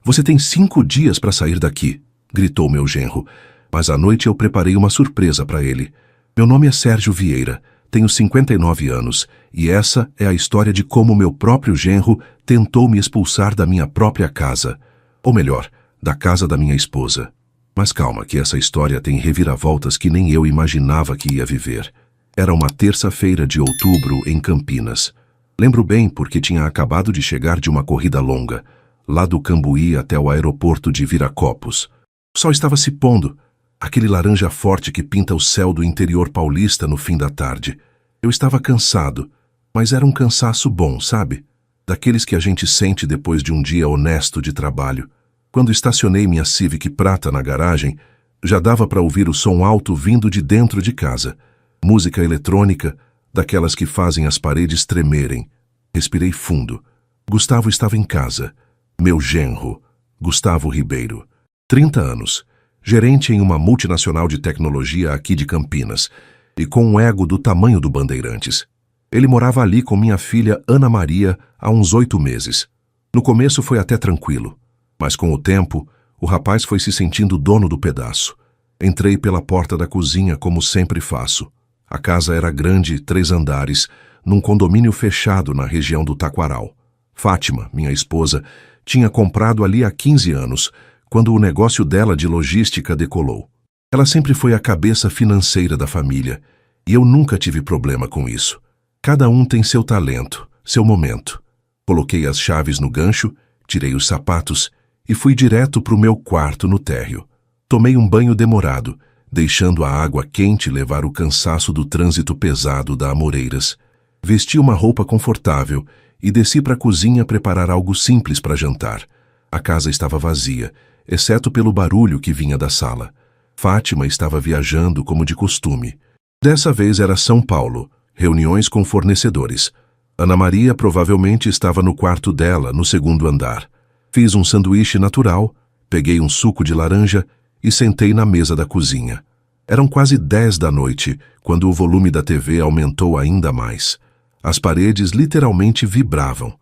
Você tem 5 dias para sair daqui, gritou meu genro. Mas à noite eu preparei uma surpresa para ele. Meu nome é Sérgio Vieira, tenho 59 anos, e essa é a história de como meu próprio genro tentou me expulsar da minha própria casa. Ou melhor, da casa da minha esposa. Mas calma, que essa história tem reviravoltas que nem eu imaginava que ia viver. Era uma terça-feira de outubro em Campinas. Lembro bem porque tinha acabado de chegar de uma corrida longa, lá do Cambuí até o aeroporto de Viracopos. O sol estava se pondo, aquele laranja forte que pinta o céu do interior paulista no fim da tarde. Eu estava cansado, mas era um cansaço bom, sabe? Daqueles que a gente sente depois de um dia honesto de trabalho. Quando estacionei minha Civic prata na garagem, já dava para ouvir o som alto vindo de dentro de casa. Música eletrônica, daquelas que fazem as paredes tremerem. Respirei fundo. Gustavo estava em casa. Meu genro, Gustavo Ribeiro. 30 anos. Gerente em uma multinacional de tecnologia aqui de Campinas. E com um ego do tamanho do Bandeirantes. Ele morava ali com minha filha Ana Maria há uns 8 meses. No começo foi até tranquilo. Mas com o tempo, o rapaz foi se sentindo dono do pedaço. Entrei pela porta da cozinha como sempre faço. A casa era grande, 3 andares, num condomínio fechado na região do Taquaral. Fátima, minha esposa, tinha comprado ali há 15 anos, quando o negócio dela de logística decolou. Ela sempre foi a cabeça financeira da família, e eu nunca tive problema com isso. Cada um tem seu talento, seu momento. Coloquei as chaves no gancho, tirei os sapatos e fui direto para o meu quarto no térreo. Tomei um banho demorado, deixando a água quente levar o cansaço do trânsito pesado da Amoreiras. Vesti uma roupa confortável e desci para a cozinha preparar algo simples para jantar. A casa estava vazia, exceto pelo barulho que vinha da sala. Fátima estava viajando como de costume. Dessa vez era São Paulo, reuniões com fornecedores. Ana Maria provavelmente estava no quarto dela, no 2º andar. Fiz um sanduíche natural, peguei um suco de laranja e sentei na mesa da cozinha. Eram quase 10 da noite, quando o volume da TV aumentou ainda mais. As paredes literalmente vibravam.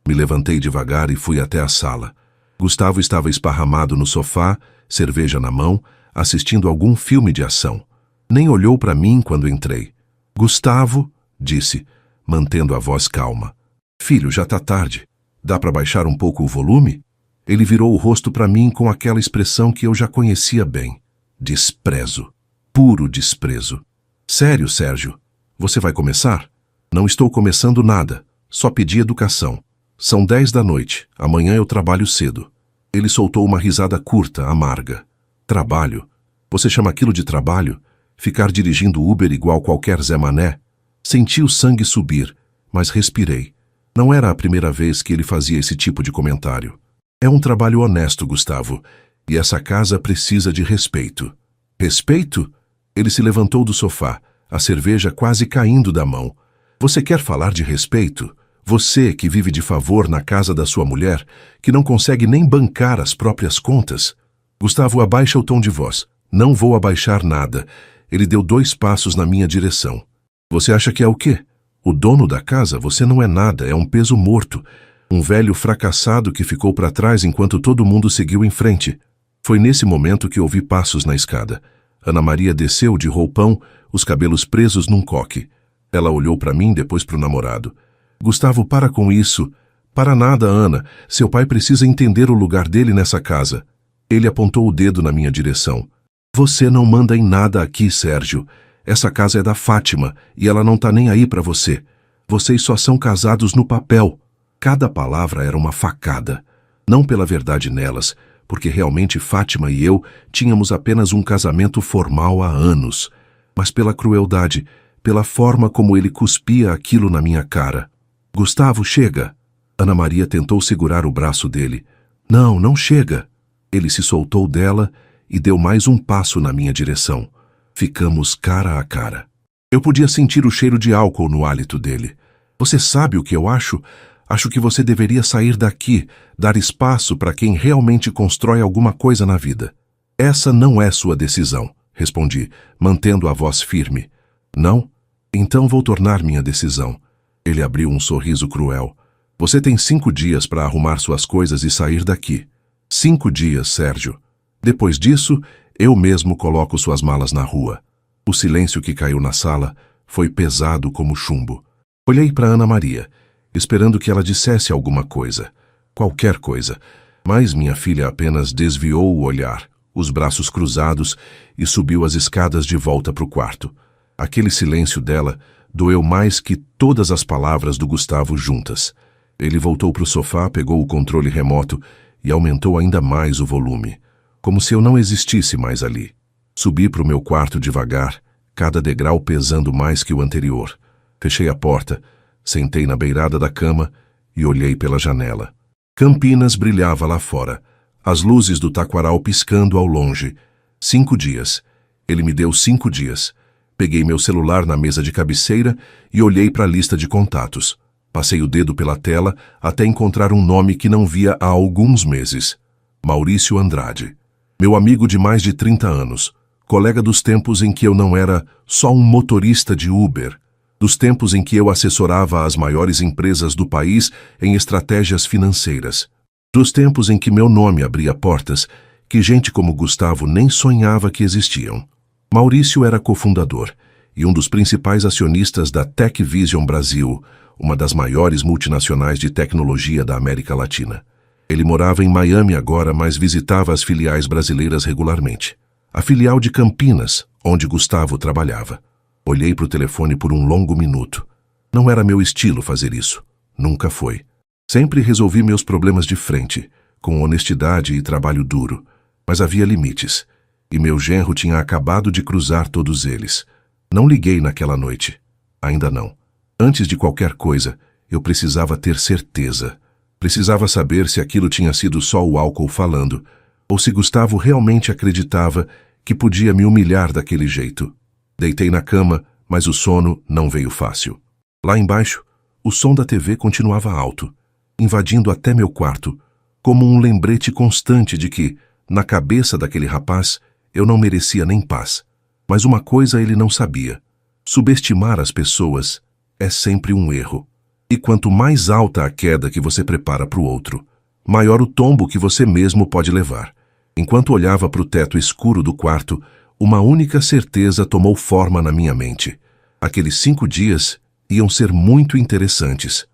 Me levantei devagar e fui até a sala. Gustavo estava esparramado no sofá, cerveja na mão, assistindo algum filme de ação. Nem olhou para mim quando entrei. "Gustavo", disse, mantendo a voz calma. "Filho, já tá tarde. Dá para baixar um pouco o volume?" Ele virou o rosto para mim com aquela expressão que eu já conhecia bem. Desprezo. Puro desprezo. "Sério, Sérgio? Você vai começar?" "Não estou começando nada. Só pedi educação. São 10 da noite. Amanhã eu trabalho cedo." Ele soltou uma risada curta, amarga. "Trabalho? Você chama aquilo de trabalho? Ficar dirigindo Uber igual qualquer Zé Mané?" Senti o sangue subir, mas respirei. Não era a primeira vez que ele fazia esse tipo de comentário. "É um trabalho honesto, Gustavo, e essa casa precisa de respeito." "Respeito?" Ele se levantou do sofá, a cerveja quase caindo da mão. "Você quer falar de respeito? Você que vive de favor na casa da sua mulher, que não consegue nem bancar as próprias contas?" "Gustavo, abaixa o tom de voz." "Não vou abaixar nada." Ele deu 2 passos na minha direção. "Você acha que é o quê? O dono da casa? Você não é nada, é um peso morto. Um velho fracassado que ficou para trás enquanto todo mundo seguiu em frente." Foi nesse momento que ouvi passos na escada. Ana Maria desceu de roupão, os cabelos presos num coque. Ela olhou para mim, depois para o namorado. "Gustavo, para com isso." "Para nada, Ana. Seu pai precisa entender o lugar dele nessa casa." Ele apontou o dedo na minha direção. "Você não manda em nada aqui, Sérgio. Essa casa é da Fátima e ela não tá nem aí para você. Vocês só são casados no papel." Cada palavra era uma facada. Não pela verdade nelas, porque realmente Fátima e eu tínhamos apenas um casamento formal há anos, mas pela crueldade, pela forma como ele cuspia aquilo na minha cara. "Gustavo, chega." Ana Maria tentou segurar o braço dele. "Não, não chega." Ele se soltou dela e deu mais um passo na minha direção. Ficamos cara a cara. Eu podia sentir o cheiro de álcool no hálito dele. "Você sabe o que eu acho? Acho que você deveria sair daqui, dar espaço para quem realmente constrói alguma coisa na vida." "Essa não é sua decisão", respondi, mantendo a voz firme. "Não? Então vou tornar minha decisão." Ele abriu um sorriso cruel. "Você tem 5 dias para arrumar suas coisas e sair daqui." 5 dias, Sérgio. Depois disso, eu mesmo coloco suas malas na rua. O silêncio que caiu na sala foi pesado como chumbo. Olhei para Ana Maria, esperando que ela dissesse alguma coisa, qualquer coisa, mas minha filha apenas desviou o olhar, os braços cruzados, e subiu as escadas de volta para o quarto. Aquele silêncio dela doeu mais que todas as palavras do Gustavo juntas. Ele voltou para o sofá, pegou o controle remoto e aumentou ainda mais o volume, como se eu não existisse mais ali. Subi para o meu quarto devagar, cada degrau pesando mais que o anterior. Fechei a porta, sentei na beirada da cama e olhei pela janela. Campinas brilhava lá fora, as luzes do taquaral piscando ao longe. 5 dias. Ele me deu 5 dias. Peguei meu celular na mesa de cabeceira e olhei para a lista de contatos. Passei o dedo pela tela até encontrar um nome que não via há alguns meses. Maurício Andrade. Meu amigo de mais de 30 anos. Colega dos tempos em que eu não era só um motorista de Uber. Dos tempos em que eu assessorava as maiores empresas do país em estratégias financeiras. Dos tempos em que meu nome abria portas que gente como Gustavo nem sonhava que existiam. Maurício era cofundador e um dos principais acionistas da Tech Vision Brasil, uma das maiores multinacionais de tecnologia da América Latina. Ele morava em Miami agora, mas visitava as filiais brasileiras regularmente. A filial de Campinas, onde Gustavo trabalhava. Olhei para o telefone por um longo minuto. Não era meu estilo fazer isso. Nunca foi. Sempre resolvi meus problemas de frente, com honestidade e trabalho duro. Mas havia limites. E meu genro tinha acabado de cruzar todos eles. Não liguei naquela noite. Ainda não. Antes de qualquer coisa, eu precisava ter certeza. Precisava saber se aquilo tinha sido só o álcool falando, ou se Gustavo realmente acreditava que podia me humilhar daquele jeito. Deitei na cama, mas o sono não veio fácil. Lá embaixo, o som da TV continuava alto, invadindo até meu quarto, como um lembrete constante de que, na cabeça daquele rapaz, eu não merecia nem paz. Mas uma coisa ele não sabia. Subestimar as pessoas é sempre um erro. E quanto mais alta a queda que você prepara para o outro, maior o tombo que você mesmo pode levar. Enquanto olhava para o teto escuro do quarto, uma única certeza tomou forma na minha mente. Aqueles 5 dias iam ser muito interessantes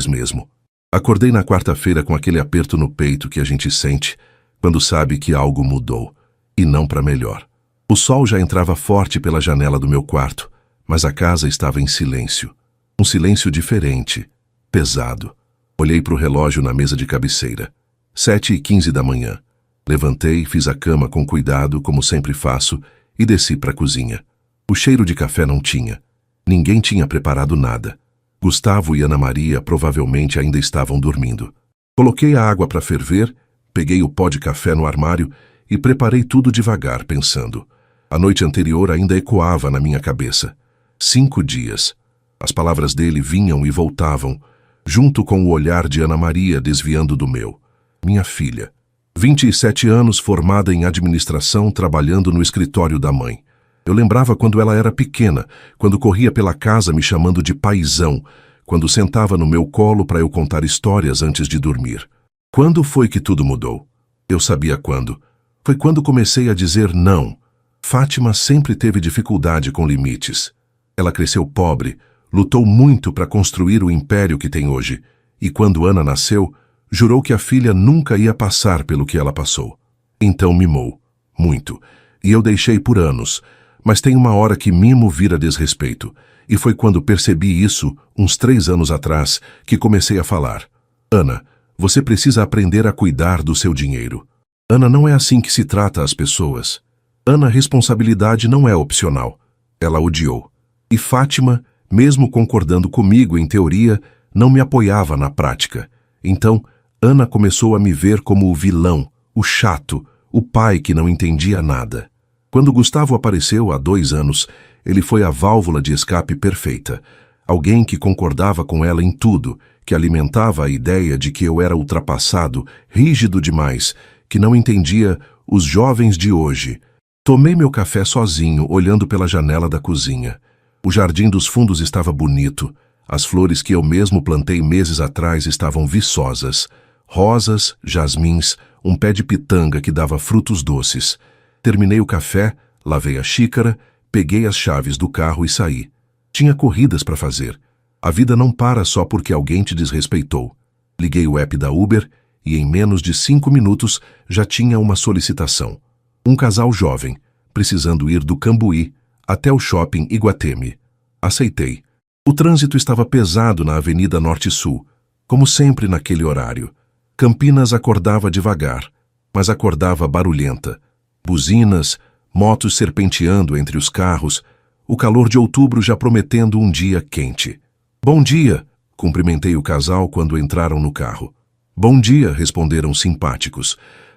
mesmo. Acordei na quarta-feira com aquele aperto no peito que a gente sente quando sabe que algo mudou, e não para melhor. O sol já entrava forte pela janela do meu quarto, mas a casa estava em silêncio. Um silêncio diferente, pesado. Olhei para o relógio na mesa de cabeceira. 7h15 da manhã. Levantei, fiz a cama com cuidado, como sempre faço, e desci para a cozinha. O cheiro de café não tinha. Ninguém tinha preparado nada. Gustavo e Ana Maria provavelmente ainda estavam dormindo. Coloquei a água para ferver, peguei o pó de café no armário e preparei tudo devagar, pensando. A noite anterior ainda ecoava na minha cabeça. 5 dias. As palavras dele vinham e voltavam, junto com o olhar de Ana Maria desviando do meu. Minha filha. 27 anos, formada em administração, trabalhando no escritório da mãe. Eu lembrava quando ela era pequena, quando corria pela casa me chamando de paizão, quando sentava no meu colo para eu contar histórias antes de dormir. Quando foi que tudo mudou? Eu sabia quando. Foi quando comecei a dizer não. Fátima sempre teve dificuldade com limites. Ela cresceu pobre, lutou muito para construir o império que tem hoje, e quando Ana nasceu, jurou que a filha nunca ia passar pelo que ela passou. Então mimou, muito, e eu deixei por anos, mas tem uma hora que mimo vira desrespeito, e foi quando percebi isso, uns 3 anos atrás, que comecei a falar. Ana, você precisa aprender a cuidar do seu dinheiro. Ana, não é assim que se trata as pessoas. Ana, responsabilidade não é opcional. Ela odiou. E Fátima, mesmo concordando comigo em teoria, não me apoiava na prática. Então, Ana começou a me ver como o vilão, o chato, o pai que não entendia nada. Quando Gustavo apareceu há 2 anos, ele foi a válvula de escape perfeita. Alguém que concordava com ela em tudo, que alimentava a ideia de que eu era ultrapassado, rígido demais, que não entendia os jovens de hoje. Tomei meu café sozinho, olhando pela janela da cozinha. O jardim dos fundos estava bonito. As flores que eu mesmo plantei meses atrás estavam viçosas. Rosas, jasmins, um pé de pitanga que dava frutos doces. Terminei o café, lavei a xícara, peguei as chaves do carro e saí. Tinha corridas para fazer. A vida não para só porque alguém te desrespeitou. Liguei o app da Uber e em menos de 5 minutos já tinha uma solicitação. Um casal jovem, precisando ir do Cambuí até o shopping Iguatemi. Aceitei. O trânsito estava pesado na Avenida Norte-Sul, como sempre naquele horário. Campinas acordava devagar, mas acordava barulhenta. Buzinas, motos serpenteando entre os carros, o calor de outubro já prometendo um dia quente. Bom dia, cumprimentei o casal quando entraram no carro. Bom dia, responderam simpáticos.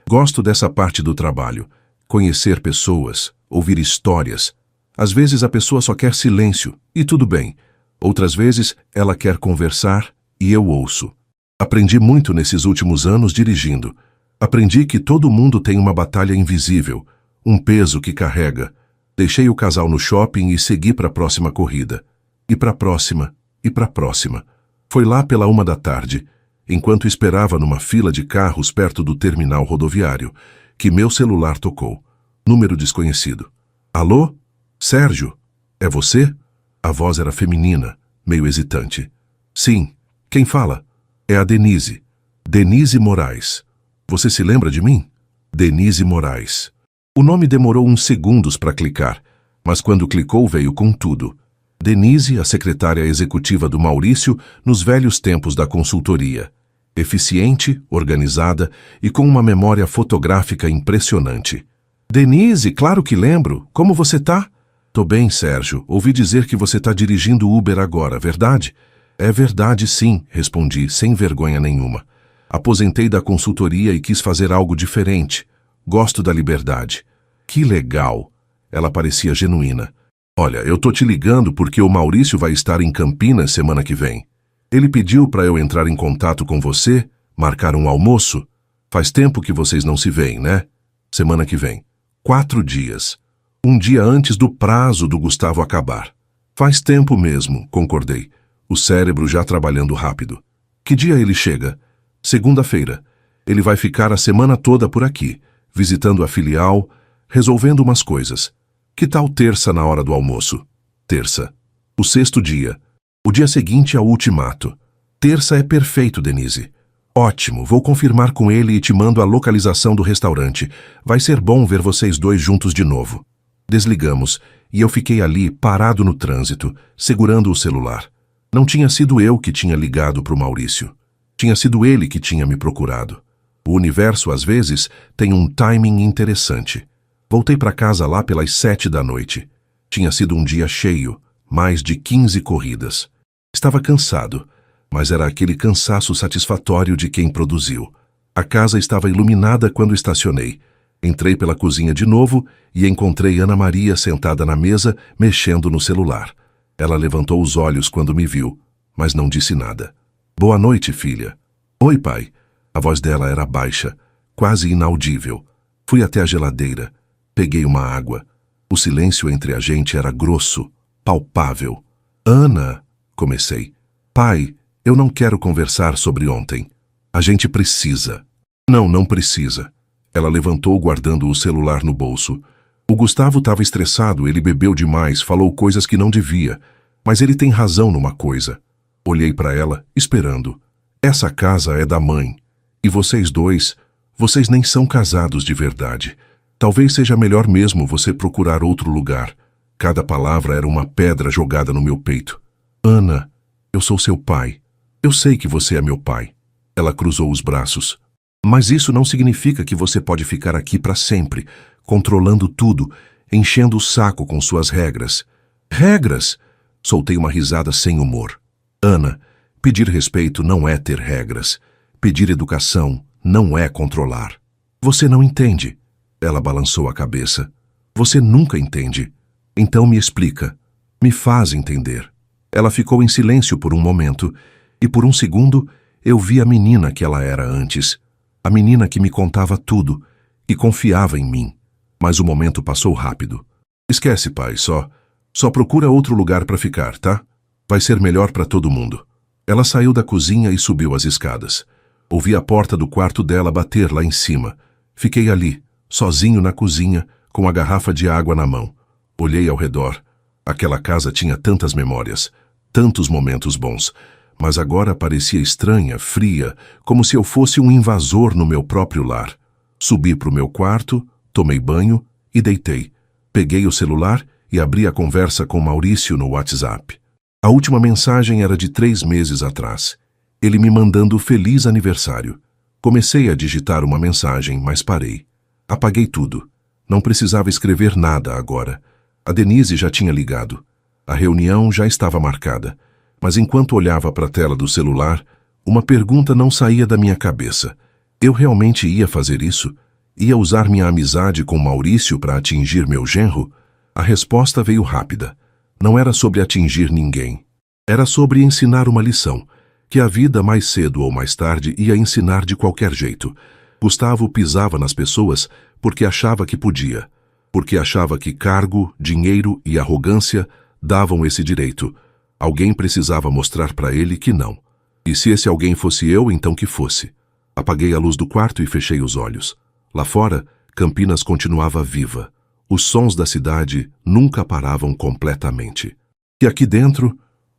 Gosto dessa parte do trabalho. Conhecer pessoas, ouvir histórias. Às vezes a pessoa só quer silêncio, e tudo bem. Outras vezes ela quer conversar e eu ouço. Aprendi muito nesses últimos anos dirigindo. Aprendi que todo mundo tem uma batalha invisível, um peso que carrega. Deixei o casal no shopping e segui para a próxima corrida. E para a próxima, e para a próxima. Foi lá pela 1 da tarde, enquanto esperava numa fila de carros perto do terminal rodoviário, que meu celular tocou. Número desconhecido. Alô? Sérgio? É você? A voz era feminina, meio hesitante. Sim. Quem fala? É a Denise. Denise Moraes. Você se lembra de mim? Denise Moraes. O nome demorou uns segundos para clicar, mas quando clicou veio com tudo. Denise, a secretária executiva do Maurício nos velhos tempos da consultoria. Eficiente, organizada e com uma memória fotográfica impressionante. Denise, claro que lembro. Como você tá? Tô bem, Sérgio. Ouvi dizer que você tá dirigindo Uber agora, verdade? É verdade, sim, respondi, sem vergonha nenhuma. Aposentei da consultoria e quis fazer algo diferente. Gosto da liberdade. Que legal! Ela parecia genuína. Olha, eu tô te ligando porque o Maurício vai estar em Campinas semana que vem. Ele pediu para eu entrar em contato com você, marcar um almoço. Faz tempo que vocês não se veem, né? Semana que vem. 4 dias. Um dia antes do prazo do Gustavo acabar. Faz tempo mesmo, concordei. O cérebro já trabalhando rápido. Que dia ele chega? Segunda-feira. Ele vai ficar a semana toda por aqui, visitando a filial, resolvendo umas coisas. Que tal terça na hora do almoço? Terça. O 6º dia. O dia seguinte ao ultimato. Terça é perfeito, Denise. Ótimo, vou confirmar com ele e te mando a localização do restaurante. Vai ser bom ver vocês dois juntos de novo. Desligamos, e eu fiquei ali, parado no trânsito, segurando o celular. Não tinha sido eu que tinha ligado para o Maurício. Tinha sido ele que tinha me procurado. O universo, às vezes, tem um timing interessante. Voltei para casa lá pelas 7 da noite. Tinha sido um dia cheio, mais de 15 corridas. Estava cansado, mas era aquele cansaço satisfatório de quem produziu. A casa estava iluminada quando estacionei. Entrei pela cozinha de novo e encontrei Ana Maria sentada na mesa, mexendo no celular. Ela levantou os olhos quando me viu, mas não disse nada. Boa noite, filha. Oi, pai. A voz dela era baixa, quase inaudível. Fui até a geladeira. Peguei uma água. O silêncio entre a gente era grosso, palpável. Ana, comecei. Pai, eu não quero conversar sobre ontem. A gente precisa. Não precisa. Ela levantou guardando o celular no bolso. O Gustavo estava estressado, ele bebeu demais, falou coisas que não devia. Mas ele tem razão numa coisa. Olhei para ela, esperando. Essa casa é da mãe. E vocês dois, vocês nem são casados de verdade. Talvez seja melhor mesmo você procurar outro lugar. Cada palavra era uma pedra jogada no meu peito. Ana, eu sou seu pai. Eu sei que você é meu pai. Ela cruzou os braços. Mas isso não significa que você pode ficar aqui para sempre, controlando tudo, enchendo o saco com suas regras. Regras? Soltei uma risada sem humor. Ana, pedir respeito não é ter regras. Pedir educação não é controlar. Você não entende. Ela balançou a cabeça. Você nunca entende. Então me explica. Me faz entender. Ela ficou em silêncio por um momento, e por um segundo eu vi a menina que ela era antes. A menina que me contava tudo, que confiava em mim. Mas o momento passou rápido. Esquece, pai, só procura outro lugar para ficar, tá? Vai ser melhor para todo mundo. Ela saiu da cozinha e subiu as escadas. Ouvi a porta do quarto dela bater lá em cima. Fiquei ali, sozinho na cozinha, com a garrafa de água na mão. Olhei ao redor. Aquela casa tinha tantas memórias, tantos momentos bons, mas agora parecia estranha, fria, como se eu fosse um invasor no meu próprio lar. Subi para o meu quarto, tomei banho e deitei. Peguei o celular e abri a conversa com Maurício no WhatsApp. A última mensagem era de 3 meses atrás. Ele me mandando feliz aniversário. Comecei a digitar uma mensagem, mas parei. Apaguei tudo. Não precisava escrever nada agora. A Denise já tinha ligado. A reunião já estava marcada. Mas enquanto olhava para a tela do celular, uma pergunta não saía da minha cabeça. Eu realmente ia fazer isso? Ia usar minha amizade com Maurício para atingir meu genro? A resposta veio rápida. Não era sobre atingir ninguém. Era sobre ensinar uma lição, que a vida mais cedo ou mais tarde ia ensinar de qualquer jeito. Gustavo pisava nas pessoas porque achava que podia, porque achava que cargo, dinheiro e arrogância davam esse direito. Alguém precisava mostrar para ele que não. E se esse alguém fosse eu, então que fosse. Apaguei a luz do quarto e fechei os olhos. Lá fora, Campinas continuava viva. Os sons da cidade nunca paravam completamente. E aqui dentro,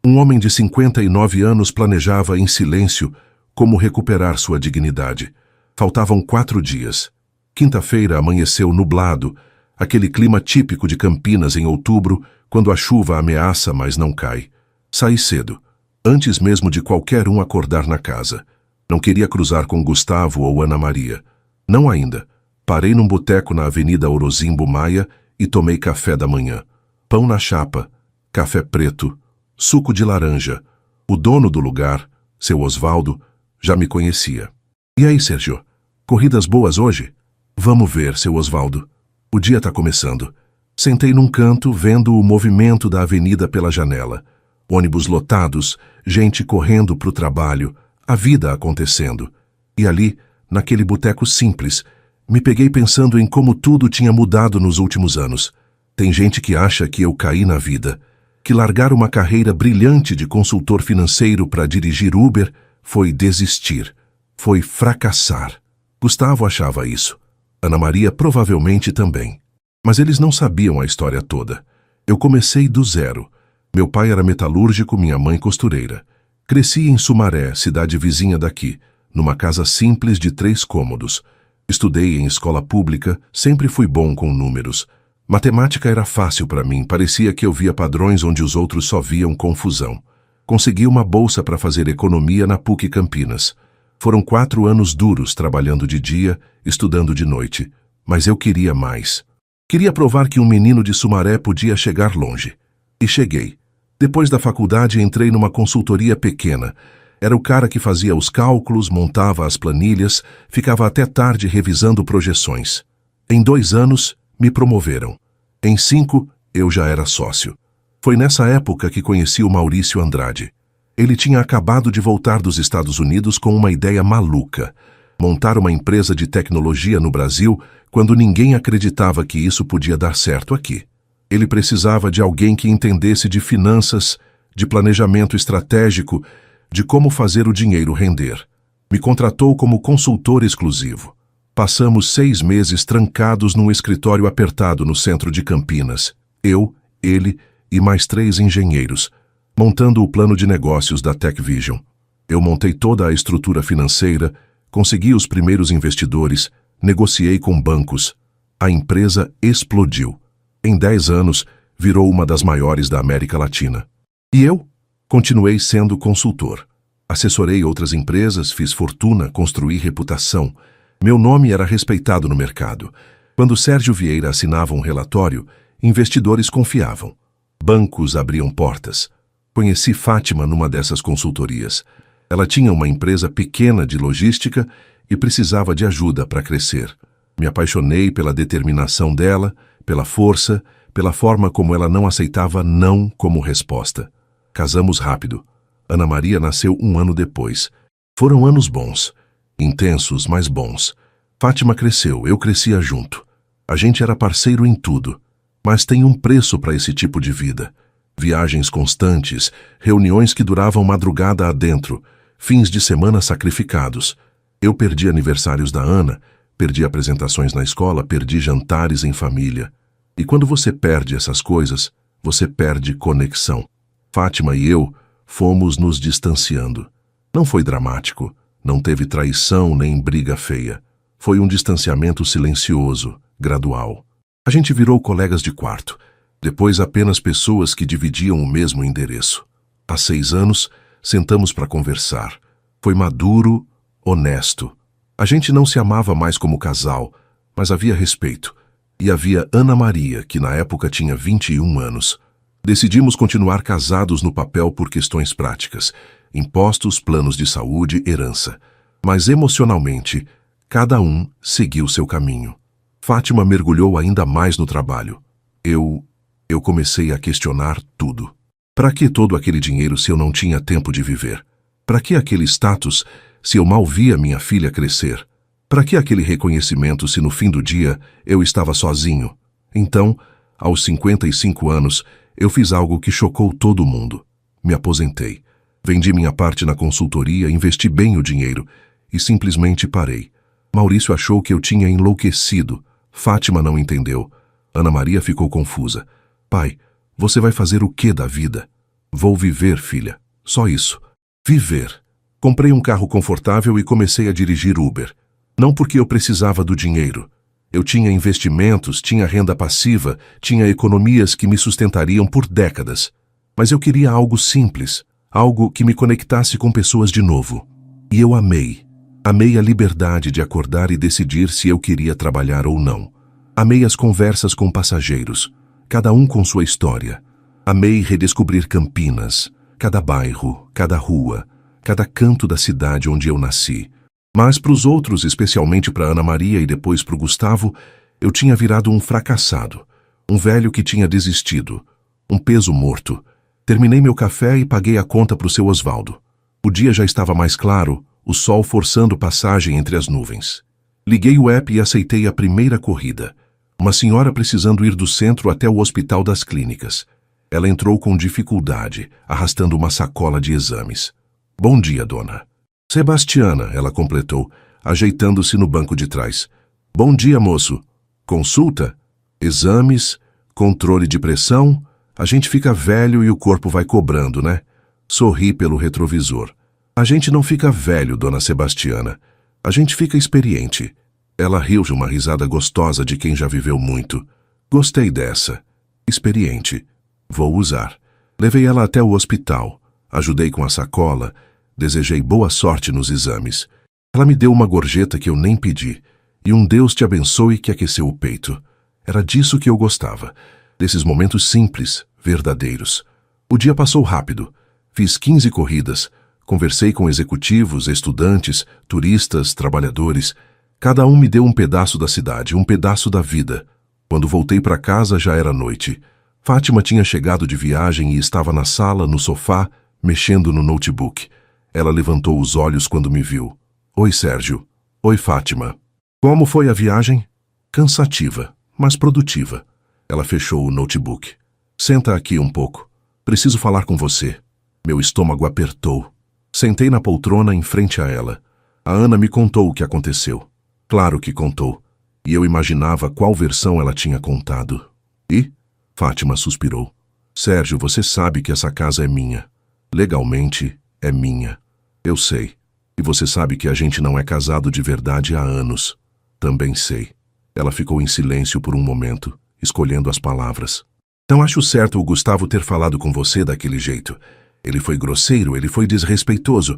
um homem de 59 anos planejava em silêncio como recuperar sua dignidade. Faltavam 4 dias. Quinta-feira amanheceu nublado, aquele clima típico de Campinas em outubro, quando a chuva ameaça, mas não cai. Saí cedo, antes mesmo de qualquer um acordar na casa. Não queria cruzar com Gustavo ou Ana Maria. Não ainda. Parei num boteco na Avenida Orozimbo Maia e tomei café da manhã. Pão na chapa, café preto, suco de laranja. O dono do lugar, seu Osvaldo, já me conhecia. E aí, Sérgio? Corridas boas hoje? Vamos ver, seu Osvaldo. O dia está começando. Sentei num canto, vendo o movimento da avenida pela janela. Ônibus lotados, gente correndo para o trabalho, a vida acontecendo. E ali, naquele boteco simples, me peguei pensando em como tudo tinha mudado nos últimos anos. Tem gente que acha que eu caí na vida, que largar uma carreira brilhante de consultor financeiro para dirigir Uber foi desistir, foi fracassar. Gustavo achava isso. Ana Maria provavelmente também. Mas eles não sabiam a história toda. Eu comecei do zero. Meu pai era metalúrgico, minha mãe costureira. Cresci em Sumaré, cidade vizinha daqui, numa casa simples de 3 cômodos. Estudei em escola pública, sempre fui bom com números. Matemática era fácil para mim, parecia que eu via padrões onde os outros só viam confusão. Consegui uma bolsa para fazer economia na PUC Campinas. Foram 4 anos duros trabalhando de dia, estudando de noite. Mas eu queria mais. Queria provar que um menino de Sumaré podia chegar longe. E cheguei. Depois da faculdade entrei numa consultoria pequena. Era o cara que fazia os cálculos, montava as planilhas, ficava até tarde revisando projeções. Em 2 anos, me promoveram. Em 5, eu já era sócio. Foi nessa época que conheci o Maurício Andrade. Ele tinha acabado de voltar dos Estados Unidos com uma ideia maluca. Montar uma empresa de tecnologia no Brasil quando ninguém acreditava que isso podia dar certo aqui. Ele precisava de alguém que entendesse de finanças, de planejamento estratégico, de como fazer o dinheiro render. Me contratou como consultor exclusivo. Passamos 6 meses trancados num escritório apertado no centro de Campinas. Eu, ele e mais 3 engenheiros, montando o plano de negócios da TechVision. Eu montei toda a estrutura financeira, consegui os primeiros investidores, negociei com bancos. A empresa explodiu. Em 10 anos, virou uma das maiores da América Latina. E eu? Continuei sendo consultor. Assessorei outras empresas, fiz fortuna, construí reputação. Meu nome era respeitado no mercado. Quando Sérgio Vieira assinava um relatório, investidores confiavam. Bancos abriam portas. Conheci Fátima numa dessas consultorias. Ela tinha uma empresa pequena de logística e precisava de ajuda para crescer. Me apaixonei pela determinação dela, pela força, pela forma como ela não aceitava não como resposta. Casamos rápido. Ana Maria nasceu 1 ano depois. Foram anos bons. Intensos, mas bons. Fátima cresceu, eu crescia junto. A gente era parceiro em tudo. Mas tem um preço para esse tipo de vida. Viagens constantes, reuniões que duravam madrugada adentro, fins de semana sacrificados. Eu perdi aniversários da Ana, perdi apresentações na escola, perdi jantares em família. E quando você perde essas coisas, você perde conexão. Fátima e eu fomos nos distanciando. Não foi dramático, não teve traição nem briga feia. Foi um distanciamento silencioso, gradual. A gente virou colegas de quarto, depois apenas pessoas que dividiam o mesmo endereço. Há 6 anos, sentamos para conversar. Foi maduro, honesto. A gente não se amava mais como casal, mas havia respeito. E havia Ana Maria, que na época tinha 21 anos. Decidimos continuar casados no papel por questões práticas, impostos, planos de saúde, herança. Mas emocionalmente, cada um seguiu seu caminho. Fátima mergulhou ainda mais no trabalho. Eu comecei a questionar tudo. Para que todo aquele dinheiro se eu não tinha tempo de viver? Para que aquele status se eu mal via minha filha crescer? Para que aquele reconhecimento se no fim do dia eu estava sozinho? Então, aos 55 anos, eu fiz algo que chocou todo mundo. Me aposentei. Vendi minha parte na consultoria, investi bem o dinheiro e simplesmente parei. Maurício achou que eu tinha enlouquecido. Fátima não entendeu. Ana Maria ficou confusa. Pai, você vai fazer o que da vida? Vou viver, filha. Só isso. Viver. Comprei um carro confortável e comecei a dirigir Uber. Não porque eu precisava do dinheiro. Eu tinha investimentos, tinha renda passiva, tinha economias que me sustentariam por décadas. Mas eu queria algo simples, algo que me conectasse com pessoas de novo. E eu amei. Amei a liberdade de acordar e decidir se eu queria trabalhar ou não. Amei as conversas com passageiros, cada um com sua história. Amei redescobrir Campinas, cada bairro, cada rua, cada canto da cidade onde eu nasci. Mas para os outros, especialmente para Ana Maria e depois para o Gustavo, eu tinha virado um fracassado, um velho que tinha desistido, um peso morto. Terminei meu café e paguei a conta para o seu Osvaldo. O dia já estava mais claro, o sol forçando passagem entre as nuvens. Liguei o app e aceitei a primeira corrida. Uma senhora precisando ir do centro até o Hospital das Clínicas. Ela entrou com dificuldade, arrastando uma sacola de exames. Bom dia, dona. Sebastiana, ela completou, ajeitando-se no banco de trás. Bom dia, moço. Consulta? Exames? Controle de pressão? A gente fica velho e o corpo vai cobrando, né? Sorri pelo retrovisor. A gente não fica velho, dona Sebastiana. A gente fica experiente. Ela riu de uma risada gostosa de quem já viveu muito. Gostei dessa. Experiente. Vou usar. Levei ela até o hospital. Ajudei com a sacola. Desejei boa sorte nos exames. Ela me deu uma gorjeta que eu nem pedi. E um Deus te abençoe que aqueceu o peito. Era disso que eu gostava. Desses momentos simples, verdadeiros. O dia passou rápido. Fiz 15 corridas. Conversei com executivos, estudantes, turistas, trabalhadores. Cada um me deu um pedaço da cidade, um pedaço da vida. Quando voltei para casa já era noite. Fátima tinha chegado de viagem e estava na sala, no sofá, mexendo no notebook. Ela levantou os olhos quando me viu. Oi, Sérgio. Oi, Fátima. Como foi a viagem? Cansativa, mas produtiva. Ela fechou o notebook. Senta aqui um pouco. Preciso falar com você. Meu estômago apertou. Sentei na poltrona em frente a ela. A Ana me contou o que aconteceu. Claro que contou. E eu imaginava qual versão ela tinha contado. E? Fátima suspirou. Sérgio, você sabe que essa casa é minha. Legalmente, é minha. Eu sei. E você sabe que a gente não é casado de verdade há anos. Também sei. Ela ficou em silêncio por um momento, escolhendo as palavras. Não acho certo o Gustavo ter falado com você daquele jeito. Ele foi grosseiro, ele foi desrespeitoso.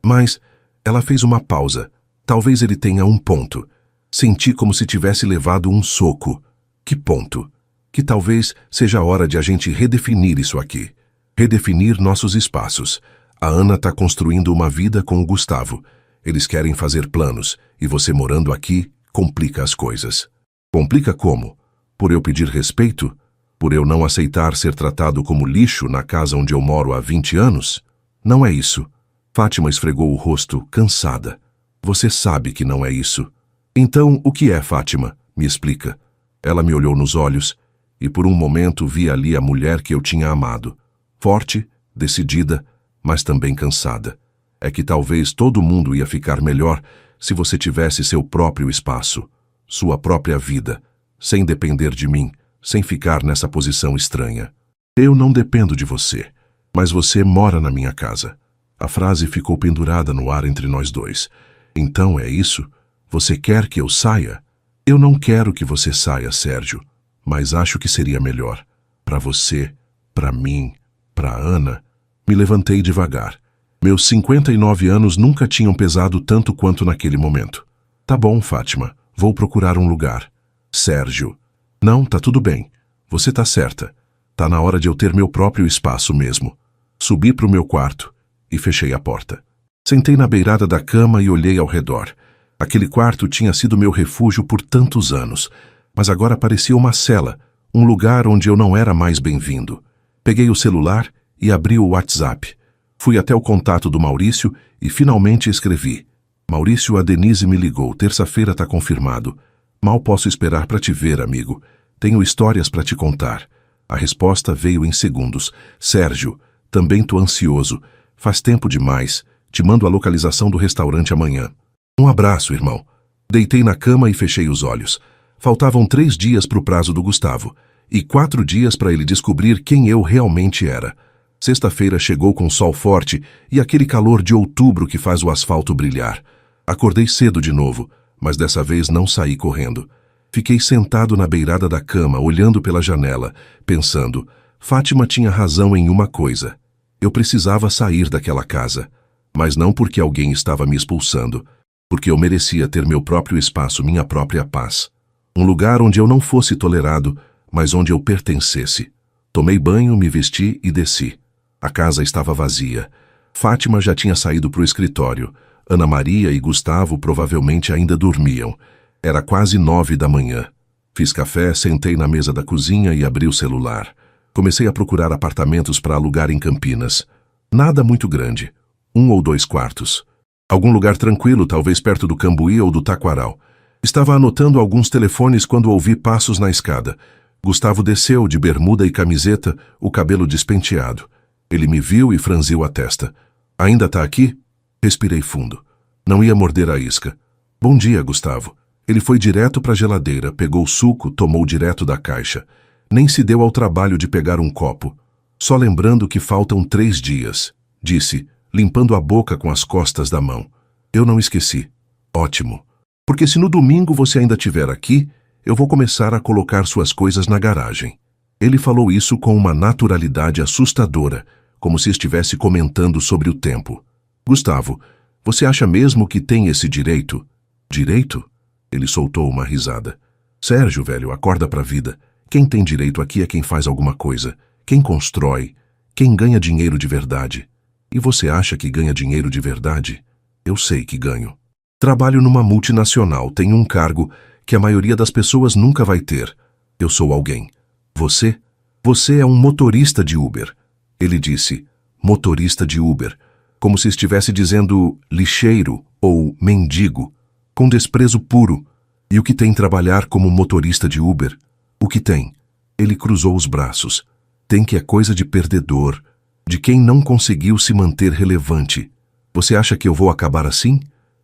Mas ela fez uma pausa. Talvez ele tenha um ponto. Senti como se tivesse levado um soco. Que ponto? Que talvez seja a hora de a gente redefinir isso aqui. Redefinir nossos espaços. A Ana está construindo uma vida com o Gustavo. Eles querem fazer planos, e você morando aqui complica as coisas. Complica como? Por eu pedir respeito? Por eu não aceitar ser tratado como lixo na casa onde eu moro há 20 anos? Não é isso. Fátima esfregou o rosto, cansada. Você sabe que não é isso. Então, o que é, Fátima? Me explica. Ela me olhou nos olhos, e por um momento vi ali a mulher que eu tinha amado. Forte, decidida, mas também cansada. É que talvez todo mundo ia ficar melhor se você tivesse seu próprio espaço, sua própria vida, sem depender de mim, sem ficar nessa posição estranha. Eu não dependo de você, mas você mora na minha casa. A frase ficou pendurada no ar entre nós dois. Então é isso? Você quer que eu saia? Eu não quero que você saia, Sérgio, mas acho que seria melhor. Para você, para mim, para Ana. Me levantei devagar. Meus 59 anos nunca tinham pesado tanto quanto naquele momento. Tá bom, Fátima, vou procurar um lugar. Sérgio. Não, tá tudo bem. Você tá certa. Tá na hora de eu ter meu próprio espaço mesmo. Subi pro meu quarto e fechei a porta. Sentei na beirada da cama e olhei ao redor. Aquele quarto tinha sido meu refúgio por tantos anos, mas agora parecia uma cela, um lugar onde eu não era mais bem-vindo. Peguei o celular e abri o WhatsApp. Fui até o contato do Maurício e finalmente escrevi. Maurício, a Denise me ligou, terça-feira tá confirmado. Mal posso esperar para te ver, amigo. Tenho histórias para te contar. A resposta veio em segundos. Sérgio, também tô ansioso. Faz tempo demais. Te mando a localização do restaurante amanhã. Um abraço, irmão. Deitei na cama e fechei os olhos. Faltavam 3 dias para o prazo do Gustavo e 4 dias para ele descobrir quem eu realmente era. Sexta-feira chegou com sol forte e aquele calor de outubro que faz o asfalto brilhar. Acordei cedo de novo, mas dessa vez não saí correndo. Fiquei sentado na beirada da cama, olhando pela janela, pensando, Fátima tinha razão em uma coisa. Eu precisava sair daquela casa, mas não porque alguém estava me expulsando, porque eu merecia ter meu próprio espaço, minha própria paz. Um lugar onde eu não fosse tolerado, mas onde eu pertencesse. Tomei banho, me vesti e desci. A casa estava vazia. Fátima já tinha saído para o escritório. Ana Maria e Gustavo provavelmente ainda dormiam. Era quase 9 da manhã. Fiz café, sentei na mesa da cozinha e abri o celular. Comecei a procurar apartamentos para alugar em Campinas. Nada muito grande. 1 ou 2 quartos. Algum lugar tranquilo, talvez perto do Cambuí ou do Taquaral. Estava anotando alguns telefones quando ouvi passos na escada. Gustavo desceu de bermuda e camiseta, o cabelo despenteado. Ele me viu e franziu a testa. Ainda tá aqui? Respirei fundo. Não ia morder a isca. Bom dia, Gustavo. Ele foi direto para a geladeira, pegou o suco, tomou direto da caixa. Nem se deu ao trabalho de pegar um copo. Só lembrando que faltam 3 dias, disse, limpando a boca com as costas da mão. Eu não esqueci. Ótimo. Porque se no domingo você ainda estiver aqui, eu vou começar a colocar suas coisas na garagem. Ele falou isso com uma naturalidade assustadora, como se estivesse comentando sobre o tempo. Gustavo, você acha mesmo que tem esse direito? Direito? Ele soltou uma risada. Sérgio, velho, acorda pra vida. Quem tem direito aqui é quem faz alguma coisa, quem constrói, quem ganha dinheiro de verdade. E você acha que ganha dinheiro de verdade? Eu sei que ganho. Trabalho numa multinacional, tenho um cargo que a maioria das pessoas nunca vai ter. Eu sou alguém. Você? Você é um motorista de Uber. Ele disse, motorista de Uber, como se estivesse dizendo lixeiro ou mendigo, com desprezo puro. E o que tem trabalhar como motorista de Uber? O que tem? Ele cruzou os braços. Tem que é coisa de perdedor, de quem não conseguiu se manter relevante. Você acha que eu vou acabar assim?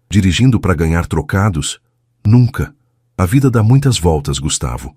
Dirigindo para ganhar trocados? Nunca. A vida dá muitas voltas, Gustavo.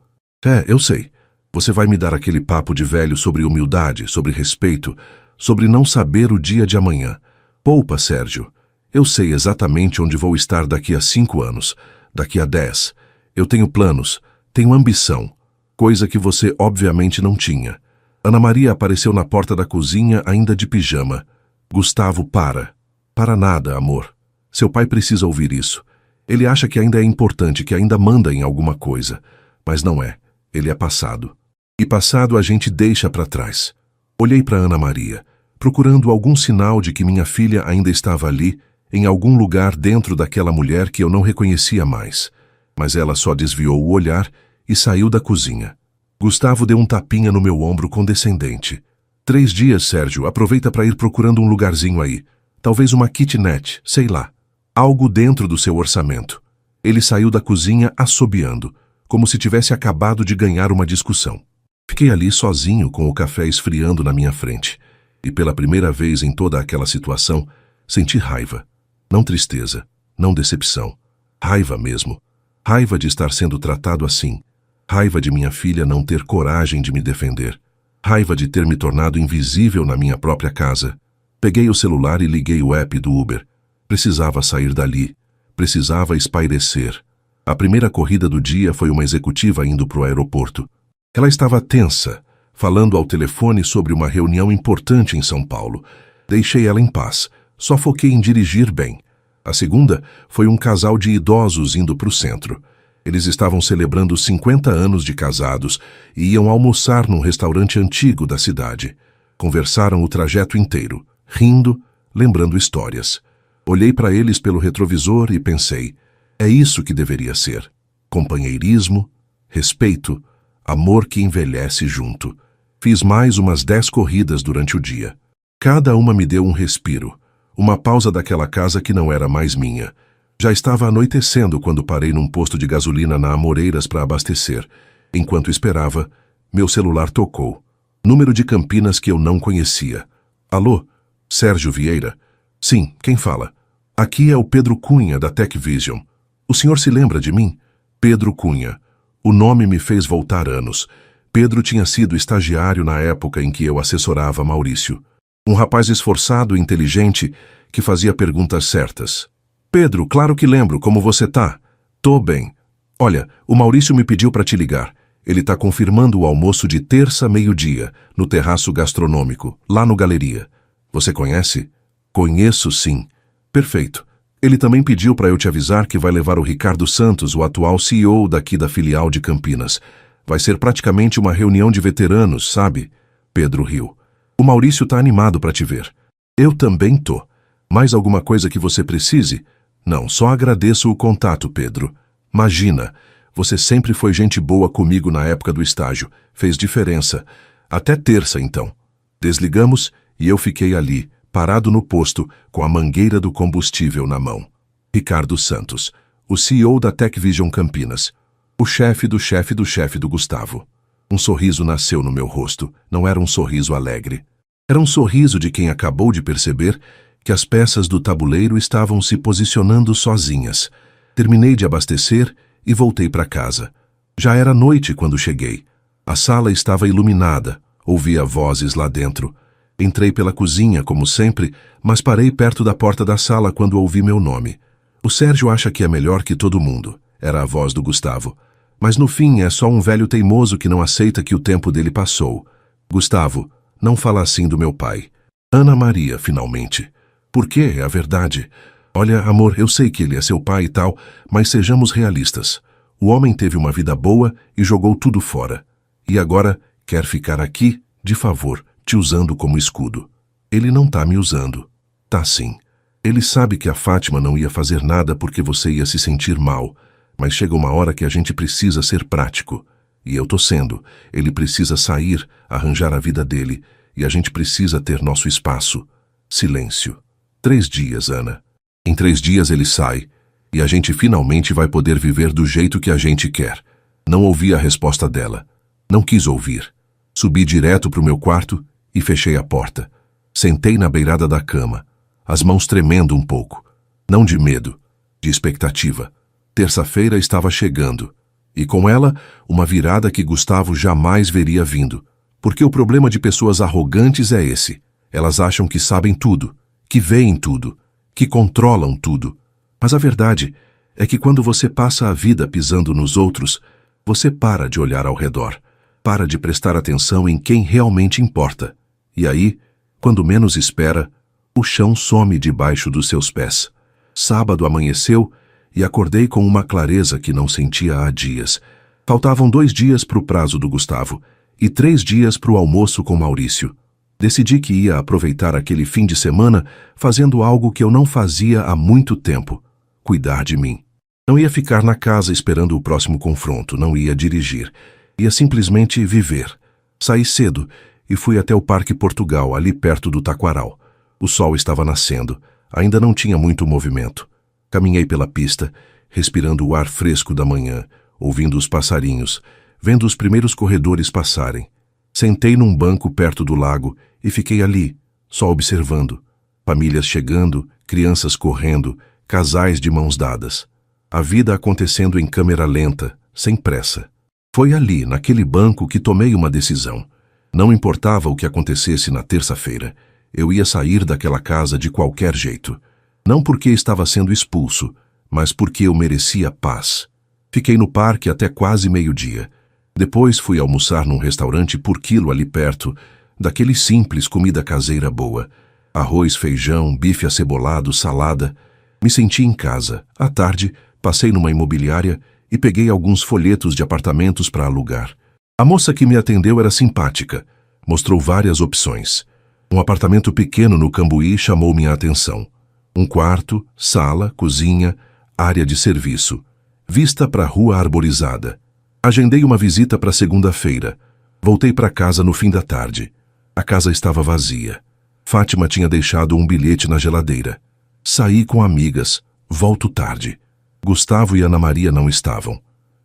Eu sei. Você vai me dar aquele papo de velho sobre humildade, sobre respeito, sobre não saber o dia de amanhã. Poupa, Sérgio. Eu sei exatamente onde vou estar daqui a 5 anos, daqui a 10. Eu tenho planos, tenho ambição, coisa que você obviamente não tinha. Ana Maria apareceu na porta da cozinha ainda de pijama. Gustavo, para. Para nada, amor. Seu pai precisa ouvir isso. Ele acha que ainda é importante, que ainda manda em alguma coisa. Mas não é. Ele é passado. E passado a gente deixa para trás. Olhei para Ana Maria, procurando algum sinal de que minha filha ainda estava ali, em algum lugar dentro daquela mulher que eu não reconhecia mais. Mas ela só desviou o olhar e saiu da cozinha. Gustavo deu um tapinha no meu ombro condescendente. 3 dias, Sérgio, aproveita para ir procurando um lugarzinho aí. Talvez uma kitnet, sei lá. Algo dentro do seu orçamento. Ele saiu da cozinha assobiando, como se tivesse acabado de ganhar uma discussão. Fiquei ali sozinho com o café esfriando na minha frente. E pela primeira vez em toda aquela situação, senti raiva. Não tristeza, não decepção. Raiva mesmo. Raiva de estar sendo tratado assim. Raiva de minha filha não ter coragem de me defender. Raiva de ter me tornado invisível na minha própria casa. Peguei o celular e liguei o app do Uber. Precisava sair dali. Precisava espairecer. A primeira corrida do dia foi uma executiva indo para o aeroporto. Ela estava tensa, falando ao telefone sobre uma reunião importante em São Paulo. Deixei ela em paz. Só foquei em dirigir bem. A segunda foi um casal de idosos indo para o centro. Eles estavam celebrando 50 anos de casados e iam almoçar num restaurante antigo da cidade. Conversaram o trajeto inteiro, rindo, lembrando histórias. Olhei para eles pelo retrovisor e pensei, é isso que deveria ser. Companheirismo, respeito, amor que envelhece junto. Fiz mais umas 10 corridas durante o dia. Cada uma me deu um respiro, uma pausa daquela casa que não era mais minha. Já estava anoitecendo quando parei num posto de gasolina na Amoreiras para abastecer. Enquanto esperava, meu celular tocou. Número de Campinas que eu não conhecia. Alô? Sérgio Vieira? Sim, quem fala? Aqui é o Pedro Cunha, da TechVision. O senhor se lembra de mim? Pedro Cunha. O nome me fez voltar anos. Pedro tinha sido estagiário na época em que eu assessorava Maurício. Um rapaz esforçado e inteligente que fazia perguntas certas. Pedro, claro que lembro, como você tá? Tô bem. Olha, o Maurício me pediu para te ligar. Ele tá confirmando o almoço de terça, meio-dia, no terraço gastronômico, lá no Galeria. Você conhece? Conheço, sim. Perfeito. Ele também pediu para eu te avisar que vai levar o Ricardo Santos, o atual CEO daqui da filial de Campinas. Vai ser praticamente uma reunião de veteranos, sabe? Pedro riu. O Maurício tá animado para te ver. Eu também tô. Mais alguma coisa que você precise? Não, só agradeço o contato, Pedro. Imagina, você sempre foi gente boa comigo na época do estágio. Fez diferença. Até terça, então. Desligamos e eu fiquei ali, parado no posto, com a mangueira do combustível na mão. Ricardo Santos, o CEO da TechVision Campinas. O chefe do chefe do chefe do Gustavo. Um sorriso nasceu no meu rosto. Não era um sorriso alegre. Era um sorriso de quem acabou de perceber que as peças do tabuleiro estavam se posicionando sozinhas. Terminei de abastecer e voltei para casa. Já era noite quando cheguei. A sala estava iluminada, ouvia vozes lá dentro. Entrei pela cozinha, como sempre, mas parei perto da porta da sala quando ouvi meu nome. O Sérgio acha que é melhor que todo mundo. Era a voz do Gustavo. Mas no fim é só um velho teimoso que não aceita que o tempo dele passou. Gustavo, não fala assim do meu pai. Ana Maria, finalmente. Por quê? É a verdade. Olha, amor, eu sei que ele é seu pai e tal, mas sejamos realistas. O homem teve uma vida boa e jogou tudo fora. E agora quer ficar aqui, de favor, te usando como escudo. Ele não tá me usando. Tá sim. Ele sabe que a Fátima não ia fazer nada porque você ia se sentir mal, mas chega uma hora que a gente precisa ser prático. E eu tô sendo. Ele precisa sair, arranjar a vida dele, e a gente precisa ter nosso espaço. Silêncio. 3 dias, Ana. Em 3 dias ele sai, e a gente finalmente vai poder viver do jeito que a gente quer. Não ouvi a resposta dela. Não quis ouvir. Subi direto pro meu quarto e fechei a porta. Sentei na beirada da cama, as mãos tremendo um pouco. Não de medo, de expectativa. Terça-feira estava chegando, e com ela, uma virada que Gustavo jamais veria vindo. Porque o problema de pessoas arrogantes é esse. Elas acham que sabem tudo, que veem tudo, que controlam tudo. Mas a verdade é que quando você passa a vida pisando nos outros, você para de olhar ao redor, para de prestar atenção em quem realmente importa. E aí, quando menos espera, o chão some debaixo dos seus pés. Sábado amanheceu e acordei com uma clareza que não sentia há dias. Faltavam 2 dias para o prazo do Gustavo e 3 dias para o almoço com Maurício. Decidi que ia aproveitar aquele fim de semana fazendo algo que eu não fazia há muito tempo: cuidar de mim. Não ia ficar na casa esperando o próximo confronto, não ia dirigir. Ia simplesmente viver. Saí cedo e fui até o Parque Portugal, ali perto do Taquaral. O sol estava nascendo, ainda não tinha muito movimento. Caminhei pela pista, respirando o ar fresco da manhã, ouvindo os passarinhos, vendo os primeiros corredores passarem. Sentei num banco perto do lago e fiquei ali, só observando. Famílias chegando, crianças correndo, casais de mãos dadas. A vida acontecendo em câmera lenta, sem pressa. Foi ali, naquele banco, que tomei uma decisão. Não importava o que acontecesse na terça-feira. Eu ia sair daquela casa de qualquer jeito. Não porque estava sendo expulso, mas porque eu merecia paz. Fiquei no parque até quase meio-dia. Depois fui almoçar num restaurante por quilo ali perto, daquele simples comida caseira boa. Arroz, feijão, bife acebolado, salada. Me senti em casa. À tarde, passei numa imobiliária e peguei alguns folhetos de apartamentos para alugar. A moça que me atendeu era simpática. Mostrou várias opções. Um apartamento pequeno no Cambuí chamou minha atenção. Um quarto, sala, cozinha, área de serviço. Vista para a rua arborizada. Agendei uma visita para segunda-feira. Voltei para casa no fim da tarde. A casa estava vazia. Fátima tinha deixado um bilhete na geladeira. Saí com amigas. Volto tarde. Gustavo e Ana Maria não estavam.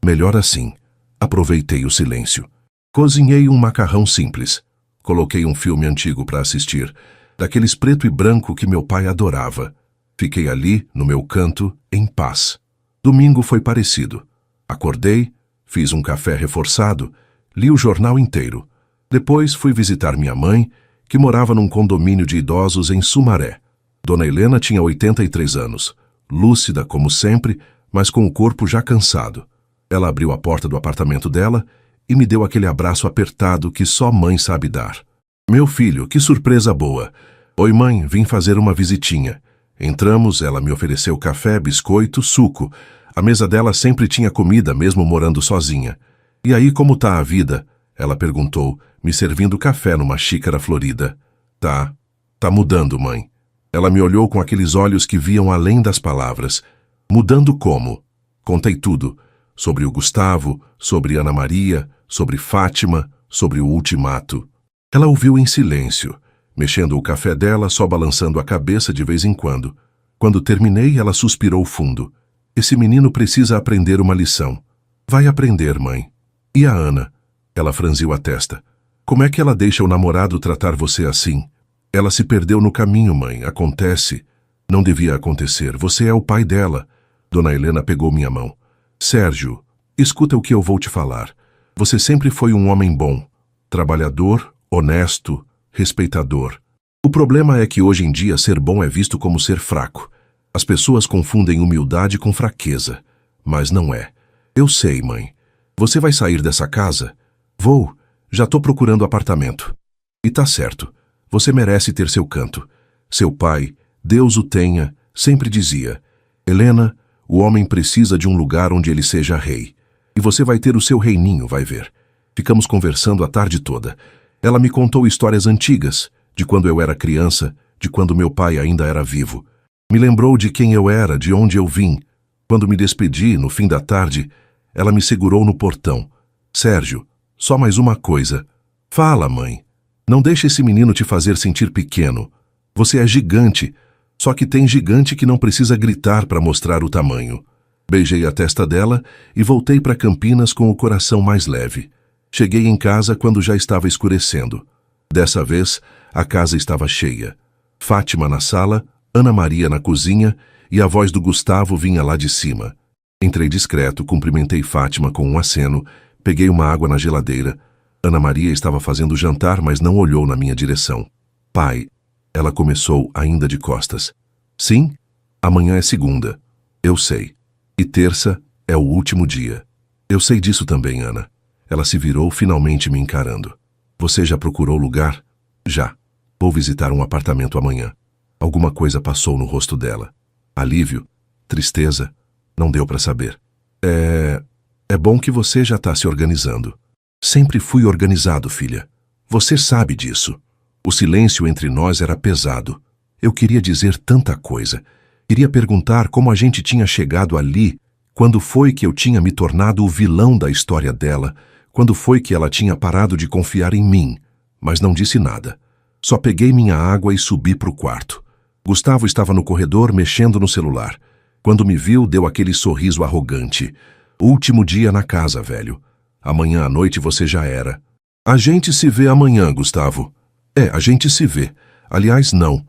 Melhor assim. Aproveitei o silêncio. Cozinhei um macarrão simples. Coloquei um filme antigo para assistir, daqueles preto e branco que meu pai adorava. Fiquei ali, no meu canto, em paz. Domingo foi parecido. Acordei, fiz um café reforçado, li o jornal inteiro. Depois fui visitar minha mãe, que morava num condomínio de idosos em Sumaré. Dona Helena tinha 83 anos, lúcida como sempre, mas com o corpo já cansado. Ela abriu a porta do apartamento dela e me deu aquele abraço apertado que só mãe sabe dar. Meu filho, que surpresa boa! Oi, mãe, vim fazer uma visitinha. Entramos, ela me ofereceu café, biscoito, suco. A mesa dela sempre tinha comida, mesmo morando sozinha. E aí, como tá a vida? Ela perguntou, me servindo café numa xícara florida. Tá mudando, mãe. Ela me olhou com aqueles olhos que viam além das palavras. Mudando como? Contei tudo. Sobre o Gustavo, sobre Ana Maria, sobre Fátima, sobre o ultimato. Ela ouviu em silêncio, mexendo o café dela, só balançando a cabeça de vez em quando. Quando terminei, ela suspirou fundo. Esse menino precisa aprender uma lição. Vai aprender, mãe. E a Ana? Ela franziu a testa. Como é que ela deixa o namorado tratar você assim? Ela se perdeu no caminho, mãe. Acontece. Não devia acontecer. Você é o pai dela. Dona Helena pegou minha mão. Sérgio, escuta o que eu vou te falar. Você sempre foi um homem bom, trabalhador, honesto, respeitador. O problema é que hoje em dia ser bom é visto como ser fraco. As pessoas confundem humildade com fraqueza, mas não é. Eu sei, mãe. Você vai sair dessa casa? Vou. Já tô procurando apartamento. E tá certo. Você merece ter seu canto. Seu pai, Deus o tenha, sempre dizia: Helena, o homem precisa de um lugar onde ele seja rei. E você vai ter o seu reininho, vai ver. Ficamos conversando a tarde toda. Ela me contou histórias antigas, de quando eu era criança, de quando meu pai ainda era vivo. Me lembrou de quem eu era, de onde eu vim. Quando me despedi, no fim da tarde, ela me segurou no portão. Sérgio, só mais uma coisa. Fala, mãe. Não deixe esse menino te fazer sentir pequeno. Você é gigante. Só que tem gigante que não precisa gritar para mostrar o tamanho. Beijei a testa dela e voltei para Campinas com o coração mais leve. Cheguei em casa quando já estava escurecendo. Dessa vez, a casa estava cheia. Fátima na sala, Ana Maria na cozinha e a voz do Gustavo vinha lá de cima. Entrei discreto, cumprimentei Fátima com um aceno, peguei uma água na geladeira. Ana Maria estava fazendo jantar, mas não olhou na minha direção. Pai, ela começou ainda de costas. Sim, amanhã é segunda. Eu sei. E terça é o último dia. Eu sei disso também, Ana. Ela se virou, finalmente me encarando. Você já procurou lugar? Já. Vou visitar um apartamento amanhã. Alguma coisa passou no rosto dela. Alívio? Tristeza? Não deu para saber. É bom que você já está se organizando. Sempre fui organizado, filha. Você sabe disso. O silêncio entre nós era pesado. Eu queria dizer tanta coisa. Queria perguntar como a gente tinha chegado ali, quando foi que eu tinha me tornado o vilão da história dela, quando foi que ela tinha parado de confiar em mim, mas não disse nada. Só peguei minha água e subi para o quarto. Gustavo estava no corredor mexendo no celular. Quando me viu, deu aquele sorriso arrogante. Último dia na casa, velho. Amanhã à noite você já era. A gente se vê amanhã, Gustavo. A gente se vê. Aliás, não.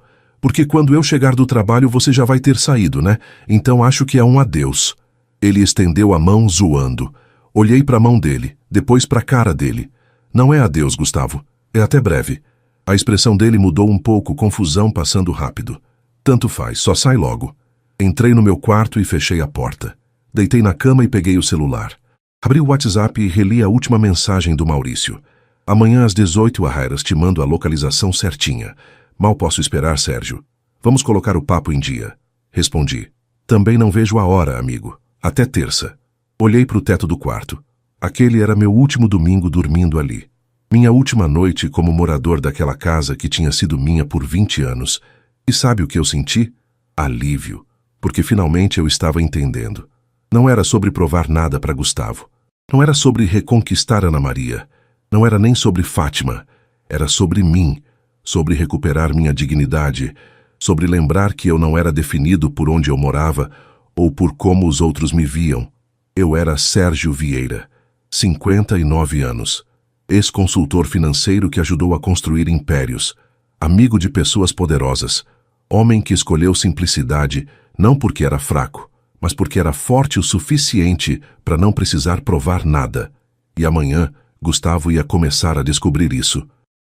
Porque quando eu chegar do trabalho você já vai ter saído, né? Então acho que é um adeus. Ele estendeu a mão zoando. Olhei para a mão dele, depois para a cara dele. Não é adeus, Gustavo. É até breve. A expressão dele mudou um pouco, confusão passando rápido. Tanto faz, só sai logo. Entrei no meu quarto e fechei a porta. Deitei na cama e peguei o celular. Abri o WhatsApp e reli a última mensagem do Maurício. Amanhã às 18h te mando a localização certinha. Mal posso esperar, Sérgio. Vamos colocar o papo em dia. Respondi. Também não vejo a hora, amigo. Até terça. Olhei para o teto do quarto. Aquele era meu último domingo dormindo ali. Minha última noite como morador daquela casa que tinha sido minha por 20 anos. E sabe o que eu senti? Alívio. Porque finalmente eu estava entendendo. Não era sobre provar nada para Gustavo. Não era sobre reconquistar Ana Maria. Não era nem sobre Fátima. Era sobre mim. Sobre recuperar minha dignidade. Sobre lembrar que eu não era definido por onde eu morava ou por como os outros me viam. Eu era Sérgio Vieira, 59 anos. Ex-consultor financeiro que ajudou a construir impérios. Amigo de pessoas poderosas. Homem que escolheu simplicidade não porque era fraco, mas porque era forte o suficiente para não precisar provar nada. E amanhã, Gustavo ia começar a descobrir isso.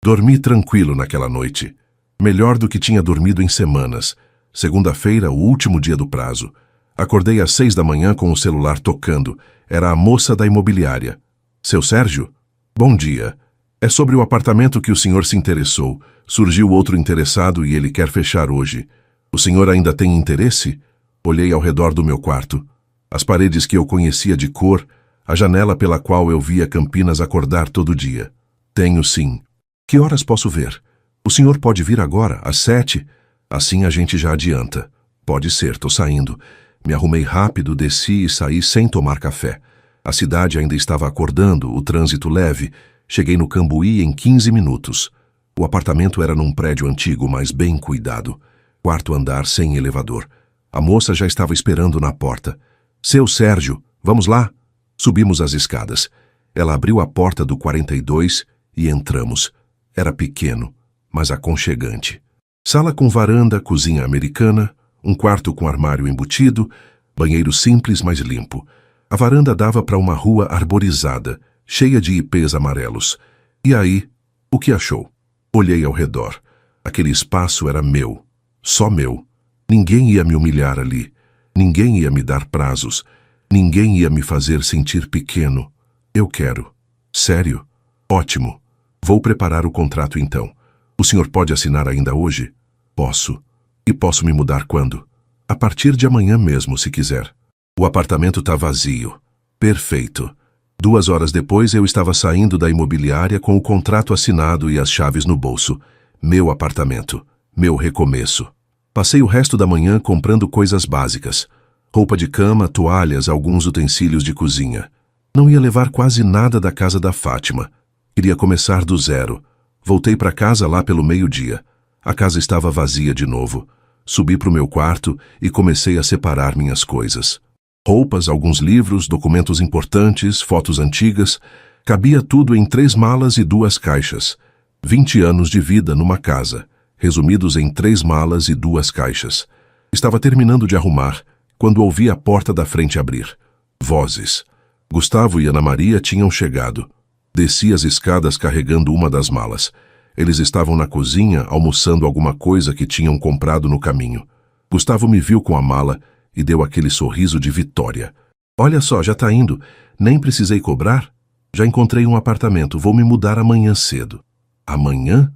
Dormi tranquilo naquela noite. Melhor do que tinha dormido em semanas. Segunda-feira, o último dia do prazo. Acordei às 6 da manhã com o celular tocando. Era a moça da imobiliária. Seu Sérgio? Bom dia. É sobre o apartamento que o senhor se interessou. Surgiu outro interessado e ele quer fechar hoje. O senhor ainda tem interesse? Olhei ao redor do meu quarto. As paredes que eu conhecia de cor, a janela pela qual eu via Campinas acordar todo dia. Tenho sim. Que horas posso ver? O senhor pode vir agora, às 7? Assim a gente já adianta. Pode ser, tô saindo. Me arrumei rápido, desci e saí sem tomar café. A cidade ainda estava acordando, o trânsito leve. Cheguei no Cambuí em 15 minutos. O apartamento era num prédio antigo, mas bem cuidado. Quarto andar sem elevador. A moça já estava esperando na porta. Seu Sérgio, vamos lá? Subimos as escadas. Ela abriu a porta do 42 e entramos. Era pequeno, mas aconchegante. Sala com varanda, cozinha americana, um quarto com armário embutido, banheiro simples, mas limpo. A varanda dava para uma rua arborizada, cheia de ipês amarelos. E aí, o que achou? Olhei ao redor. Aquele espaço era meu. Só meu. Ninguém ia me humilhar ali. Ninguém ia me dar prazos. Ninguém ia me fazer sentir pequeno. Eu quero. Sério? Ótimo. Vou preparar o contrato então. O senhor pode assinar ainda hoje? Posso. E posso me mudar quando? A partir de amanhã mesmo, se quiser. O apartamento tá vazio. Perfeito. 2 horas depois eu estava saindo da imobiliária com o contrato assinado e as chaves no bolso. Meu apartamento. Meu recomeço. Passei o resto da manhã comprando coisas básicas. Roupa de cama, toalhas, alguns utensílios de cozinha. Não ia levar quase nada da casa da Fátima. Queria começar do zero. Voltei para casa lá pelo meio-dia. A casa estava vazia de novo. Subi para o meu quarto e comecei a separar minhas coisas. Roupas, alguns livros, documentos importantes, fotos antigas. Cabia tudo em 3 malas e 2 caixas. 20 anos de vida numa casa, resumidos em 3 malas e 2 caixas. Estava terminando de arrumar, quando ouvi a porta da frente abrir. Vozes. Gustavo e Ana Maria tinham chegado. Desci as escadas carregando uma das malas. Eles estavam na cozinha, almoçando alguma coisa que tinham comprado no caminho. Gustavo me viu com a mala e deu aquele sorriso de vitória. Olha só, já tá indo. Nem precisei cobrar? Já encontrei um apartamento, vou me mudar amanhã cedo. Amanhã?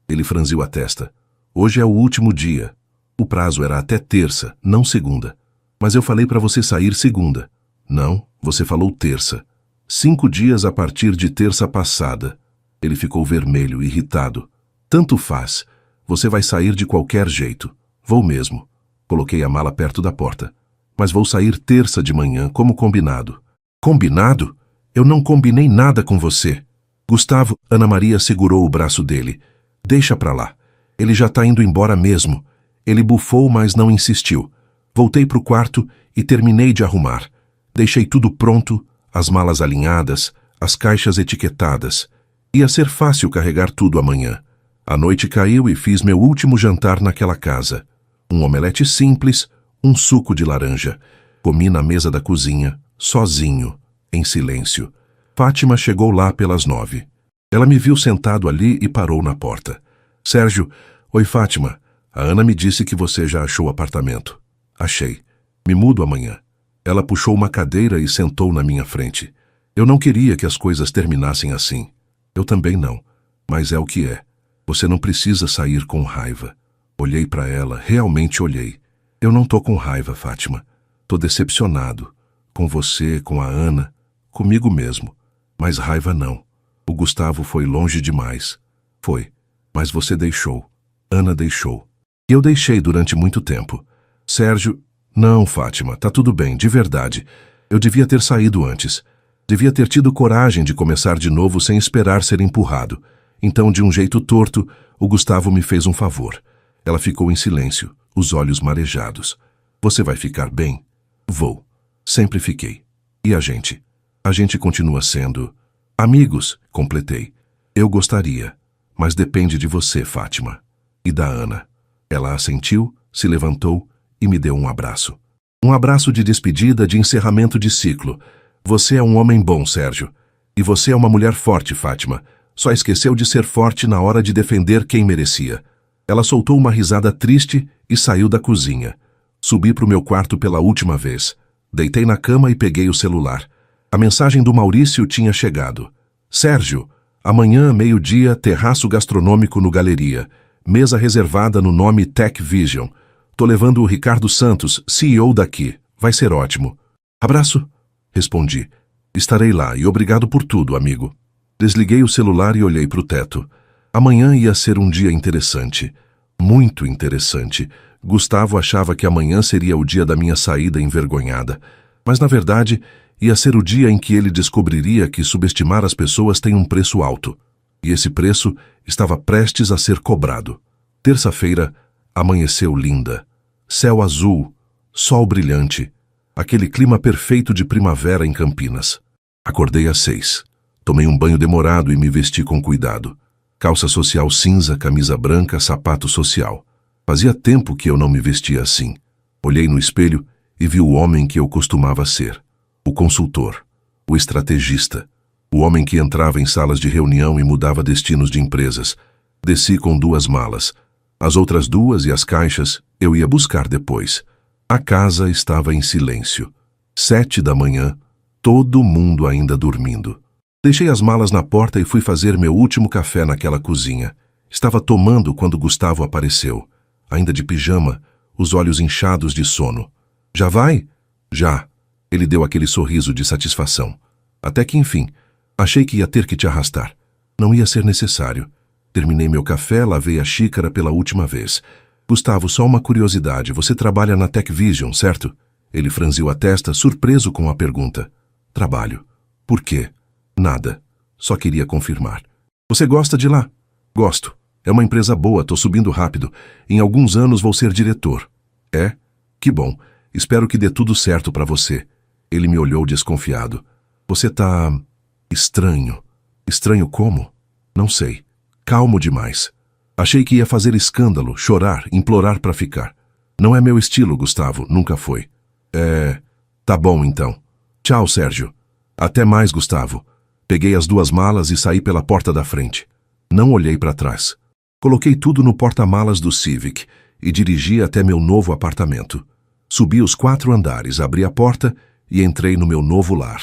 Ele franziu a testa. Hoje é o último dia. O prazo era até terça, não segunda. Mas eu falei para você sair segunda. Não, você falou terça. 5 dias a partir de terça passada. Ele ficou vermelho, irritado. Tanto faz. Você vai sair de qualquer jeito. Vou mesmo. Coloquei a mala perto da porta. Mas vou sair terça de manhã, como combinado. Combinado? Eu não combinei nada com você. Gustavo, Ana Maria segurou o braço dele. Deixa pra lá. Ele já tá indo embora mesmo. Ele bufou, mas não insistiu. Voltei pro quarto e terminei de arrumar. Deixei tudo pronto, as malas alinhadas, as caixas etiquetadas. Ia ser fácil carregar tudo amanhã. A noite caiu e fiz meu último jantar naquela casa. Um omelete simples, um suco de laranja. Comi na mesa da cozinha, sozinho, em silêncio. Fátima chegou lá pelas 9. Ela me viu sentado ali e parou na porta. Sérgio, oi Fátima, a Ana me disse que você já achou apartamento. Achei. Me mudo amanhã. Ela puxou uma cadeira e sentou na minha frente. Eu não queria que as coisas terminassem assim. Eu também não. Mas é o que é. Você não precisa sair com raiva. Olhei para ela, realmente olhei. Eu não tô com raiva, Fátima. Tô decepcionado. Com você, com a Ana, comigo mesmo. Mas raiva não. O Gustavo foi longe demais. Foi. Mas você deixou. Ana deixou. E eu deixei durante muito tempo. Sérgio... Não, Fátima, tá tudo bem, de verdade. Eu devia ter saído antes. Devia ter tido coragem de começar de novo sem esperar ser empurrado. Então, de um jeito torto, o Gustavo me fez um favor. Ela ficou em silêncio, os olhos marejados. Você vai ficar bem? Vou. Sempre fiquei. E a gente? A gente continua sendo... amigos, completei. Eu gostaria. Mas depende de você, Fátima. E da Ana. Ela assentiu, se levantou e me deu um abraço. Um abraço de despedida, de encerramento de ciclo. Você é um homem bom, Sérgio. E você é uma mulher forte, Fátima. Só esqueceu de ser forte na hora de defender quem merecia. Ela soltou uma risada triste e saiu da cozinha. Subi para o meu quarto pela última vez. Deitei na cama e peguei o celular. A mensagem do Maurício tinha chegado. Sérgio, amanhã, meio-dia, terraço gastronômico no Galeria. Mesa reservada no nome Tech Vision. Tô levando o Ricardo Santos, CEO daqui. Vai ser ótimo. Abraço. Respondi. Estarei lá e obrigado por tudo, amigo. Desliguei o celular e olhei para o teto. Amanhã ia ser um dia interessante. Muito interessante. Gustavo achava que amanhã seria o dia da minha saída envergonhada. Mas, na verdade, ia ser o dia em que ele descobriria que subestimar as pessoas tem um preço alto. E esse preço estava prestes a ser cobrado. Terça-feira, amanheceu linda. Céu azul, sol brilhante. Aquele clima perfeito de primavera em Campinas. Acordei às 6. Tomei um banho demorado e me vesti com cuidado. Calça social cinza, camisa branca, sapato social. Fazia tempo que eu não me vestia assim. Olhei no espelho e vi o homem que eu costumava ser. O consultor, o estrategista, o homem que entrava em salas de reunião e mudava destinos de empresas. Desci com 2 malas. As outras 2 e as caixas eu ia buscar depois. A casa estava em silêncio. 7 da manhã, todo mundo ainda dormindo. Deixei as malas na porta e fui fazer meu último café naquela cozinha. Estava tomando quando Gustavo apareceu. Ainda de pijama, os olhos inchados de sono. Já vai? Já. Ele deu aquele sorriso de satisfação. Até que enfim, achei que ia ter que te arrastar. Não ia ser necessário. Terminei meu café, lavei a xícara pela última vez. Gustavo, só uma curiosidade, você trabalha na Tech Vision, certo? Ele franziu a testa, surpreso com a pergunta. Trabalho. Por quê? Nada. Só queria confirmar. Você gosta de lá? Gosto. É uma empresa boa, tô subindo rápido. Em alguns anos vou ser diretor. É? Que bom. Espero que dê tudo certo para você. Ele me olhou desconfiado. Você tá... estranho. Estranho como? Não sei. Calmo demais. Achei que ia fazer escândalo, chorar, implorar para ficar. Não é meu estilo, Gustavo, nunca foi. Tá bom então. Tchau, Sérgio. Até mais, Gustavo. Peguei as 2 malas e saí pela porta da frente. Não olhei para trás. Coloquei tudo no porta-malas do Civic e dirigi até meu novo apartamento. Subi os 4 andares, abri a porta e entrei no meu novo lar.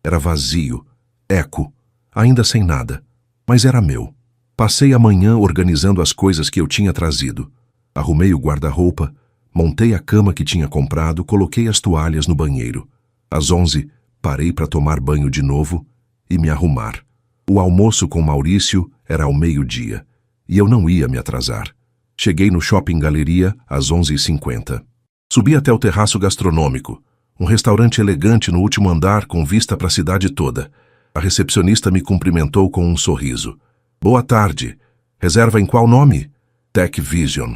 Era vazio, eco, ainda sem nada, mas era meu. Passei a manhã organizando as coisas que eu tinha trazido. Arrumei o guarda-roupa, montei a cama que tinha comprado, coloquei as toalhas no banheiro. Às 11, parei para tomar banho de novo e me arrumar. O almoço com Maurício era ao meio-dia, e eu não ia me atrasar. Cheguei no Shopping Galeria às 11h50. Subi até o terraço gastronômico, um restaurante elegante no último andar com vista para a cidade toda. A recepcionista me cumprimentou com um sorriso. Boa tarde. Reserva em qual nome? Tech Vision.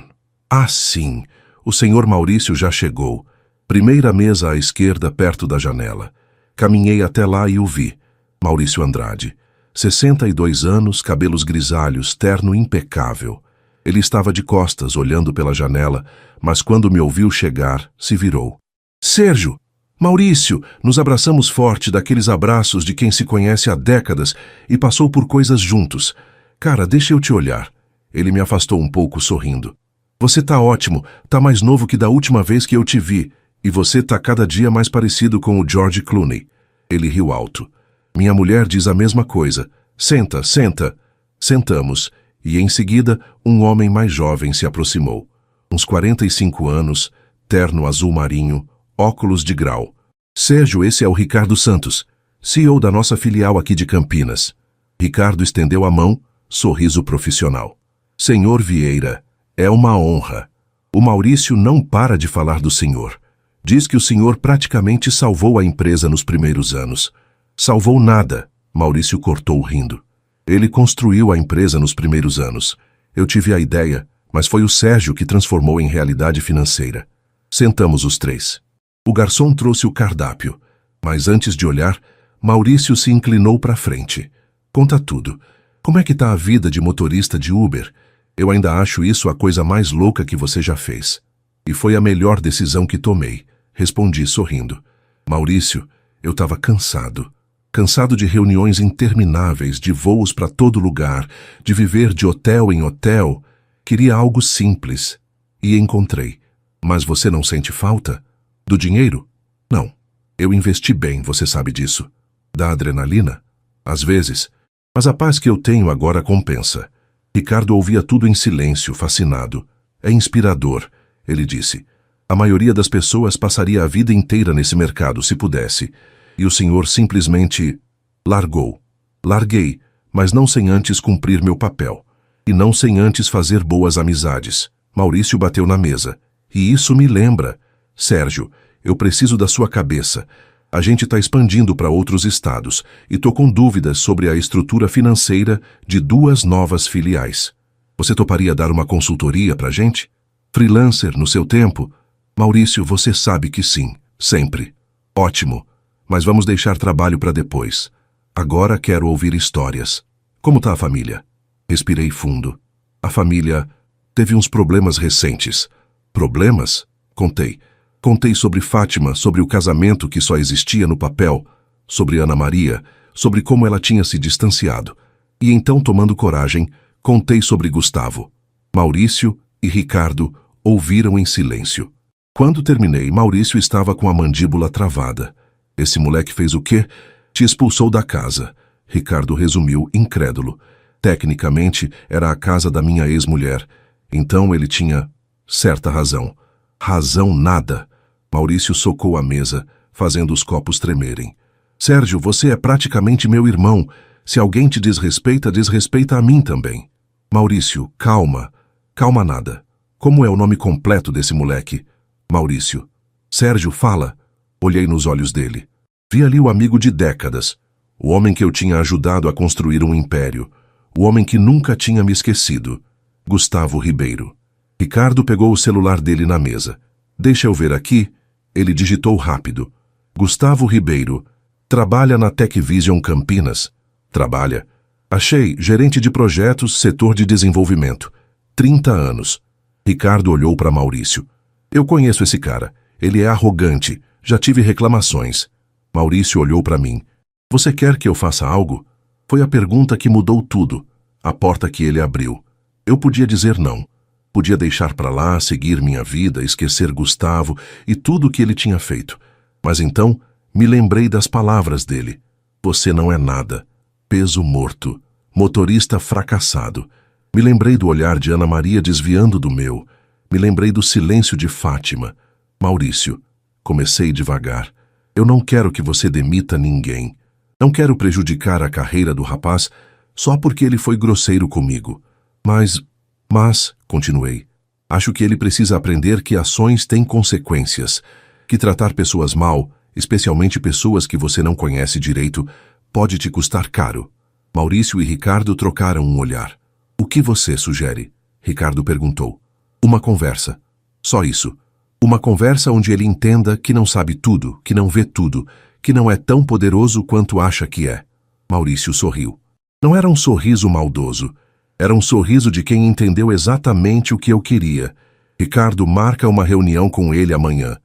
Ah, sim. O senhor Maurício já chegou. Primeira mesa à esquerda, perto da janela. Caminhei até lá e o vi. Maurício Andrade. 62 anos, cabelos grisalhos, terno impecável. Ele estava de costas, olhando pela janela, mas quando me ouviu chegar, se virou. Sérgio! Maurício! Nos abraçamos forte, daqueles abraços de quem se conhece há décadas e passou por coisas juntos. Cara, deixa eu te olhar. Ele me afastou um pouco, sorrindo. Você tá ótimo, tá mais novo que da última vez que eu te vi, e você tá cada dia mais parecido com o George Clooney. Ele riu alto. Minha mulher diz a mesma coisa. Senta, senta. Sentamos, e em seguida, um homem mais jovem se aproximou. Uns 45 anos, terno azul marinho, óculos de grau. Sérgio, esse é o Ricardo Santos, CEO da nossa filial aqui de Campinas. Ricardo estendeu a mão, sorriso profissional. Senhor Vieira, é uma honra. O Maurício não para de falar do senhor. Diz que o senhor praticamente salvou a empresa nos primeiros anos. Salvou nada, Maurício cortou rindo. Ele construiu a empresa nos primeiros anos. Eu tive a ideia, mas foi o Sérgio que transformou em realidade financeira. Sentamos os três. O garçom trouxe o cardápio, mas antes de olhar, Maurício se inclinou para frente. Conta tudo. Como é que tá a vida de motorista de Uber? Eu ainda acho isso a coisa mais louca que você já fez. E foi a melhor decisão que tomei, respondi sorrindo. Maurício, eu estava cansado. Cansado de reuniões intermináveis, de voos para todo lugar, de viver de hotel em hotel. Queria algo simples. E encontrei. Mas você não sente falta? Do dinheiro? Não. Eu investi bem, você sabe disso. Da adrenalina? Às vezes. Mas a paz que eu tenho agora compensa. Ricardo ouvia tudo em silêncio, fascinado. É inspirador, ele disse. A maioria das pessoas passaria a vida inteira nesse mercado, se pudesse. E o senhor simplesmente largou. Larguei, mas não sem antes cumprir meu papel. E não sem antes fazer boas amizades. Maurício bateu na mesa. E isso me lembra. Sérgio, eu preciso da sua cabeça. A gente está expandindo para outros estados e tô com dúvidas sobre a estrutura financeira de 2 novas filiais. Você toparia dar uma consultoria pra gente? Freelancer no seu tempo? Maurício, você sabe que sim, sempre. Ótimo, mas vamos deixar trabalho para depois. Agora quero ouvir histórias. Como tá a família? Respirei fundo. A família teve uns problemas recentes. Problemas? Contei. Contei sobre Fátima, sobre o casamento que só existia no papel, sobre Ana Maria, sobre como ela tinha se distanciado. E então, tomando coragem, contei sobre Gustavo. Maurício e Ricardo ouviram em silêncio. Quando terminei, Maurício estava com a mandíbula travada. Esse moleque fez o quê? Te expulsou da casa. Ricardo resumiu, incrédulo. Tecnicamente, era a casa da minha ex-mulher. Então ele tinha certa razão. Razão nada. Maurício socou a mesa, fazendo os copos tremerem. Sérgio, você é praticamente meu irmão. Se alguém te desrespeita, desrespeita a mim também. Maurício, calma. Calma nada. Como é o nome completo desse moleque? Maurício. Sérgio, fala. Olhei nos olhos dele. Vi ali o amigo de décadas. O homem que eu tinha ajudado a construir um império. O homem que nunca tinha me esquecido. Gustavo Ribeiro. Ricardo pegou o celular dele na mesa. Deixa eu ver aqui. Ele digitou rápido. Gustavo Ribeiro. Trabalha na TechVision Campinas. Trabalha. Achei, gerente de projetos, setor de desenvolvimento. 30 anos. Ricardo olhou para Maurício. Eu conheço esse cara. Ele é arrogante. Já tive reclamações. Maurício olhou para mim. Você quer que eu faça algo? Foi a pergunta que mudou tudo. A porta que ele abriu. Eu podia dizer não. Podia deixar para lá, seguir minha vida, esquecer Gustavo e tudo o que ele tinha feito. Mas então, me lembrei das palavras dele. Você não é nada. Peso morto. Motorista fracassado. Me lembrei do olhar de Ana Maria desviando do meu. Me lembrei do silêncio de Fátima. Maurício, comecei devagar. Eu não quero que você demita ninguém. Não quero prejudicar a carreira do rapaz só porque ele foi grosseiro comigo. Mas, continuei, acho que ele precisa aprender que ações têm consequências, que tratar pessoas mal, especialmente pessoas que você não conhece direito, pode te custar caro. Maurício e Ricardo trocaram um olhar. O que você sugere? Ricardo perguntou. Uma conversa. Só isso. Uma conversa onde ele entenda que não sabe tudo, que não vê tudo, que não é tão poderoso quanto acha que é. Maurício sorriu. Não era um sorriso maldoso. Era um sorriso de quem entendeu exatamente o que eu queria. Ricardo, marca uma reunião com ele amanhã,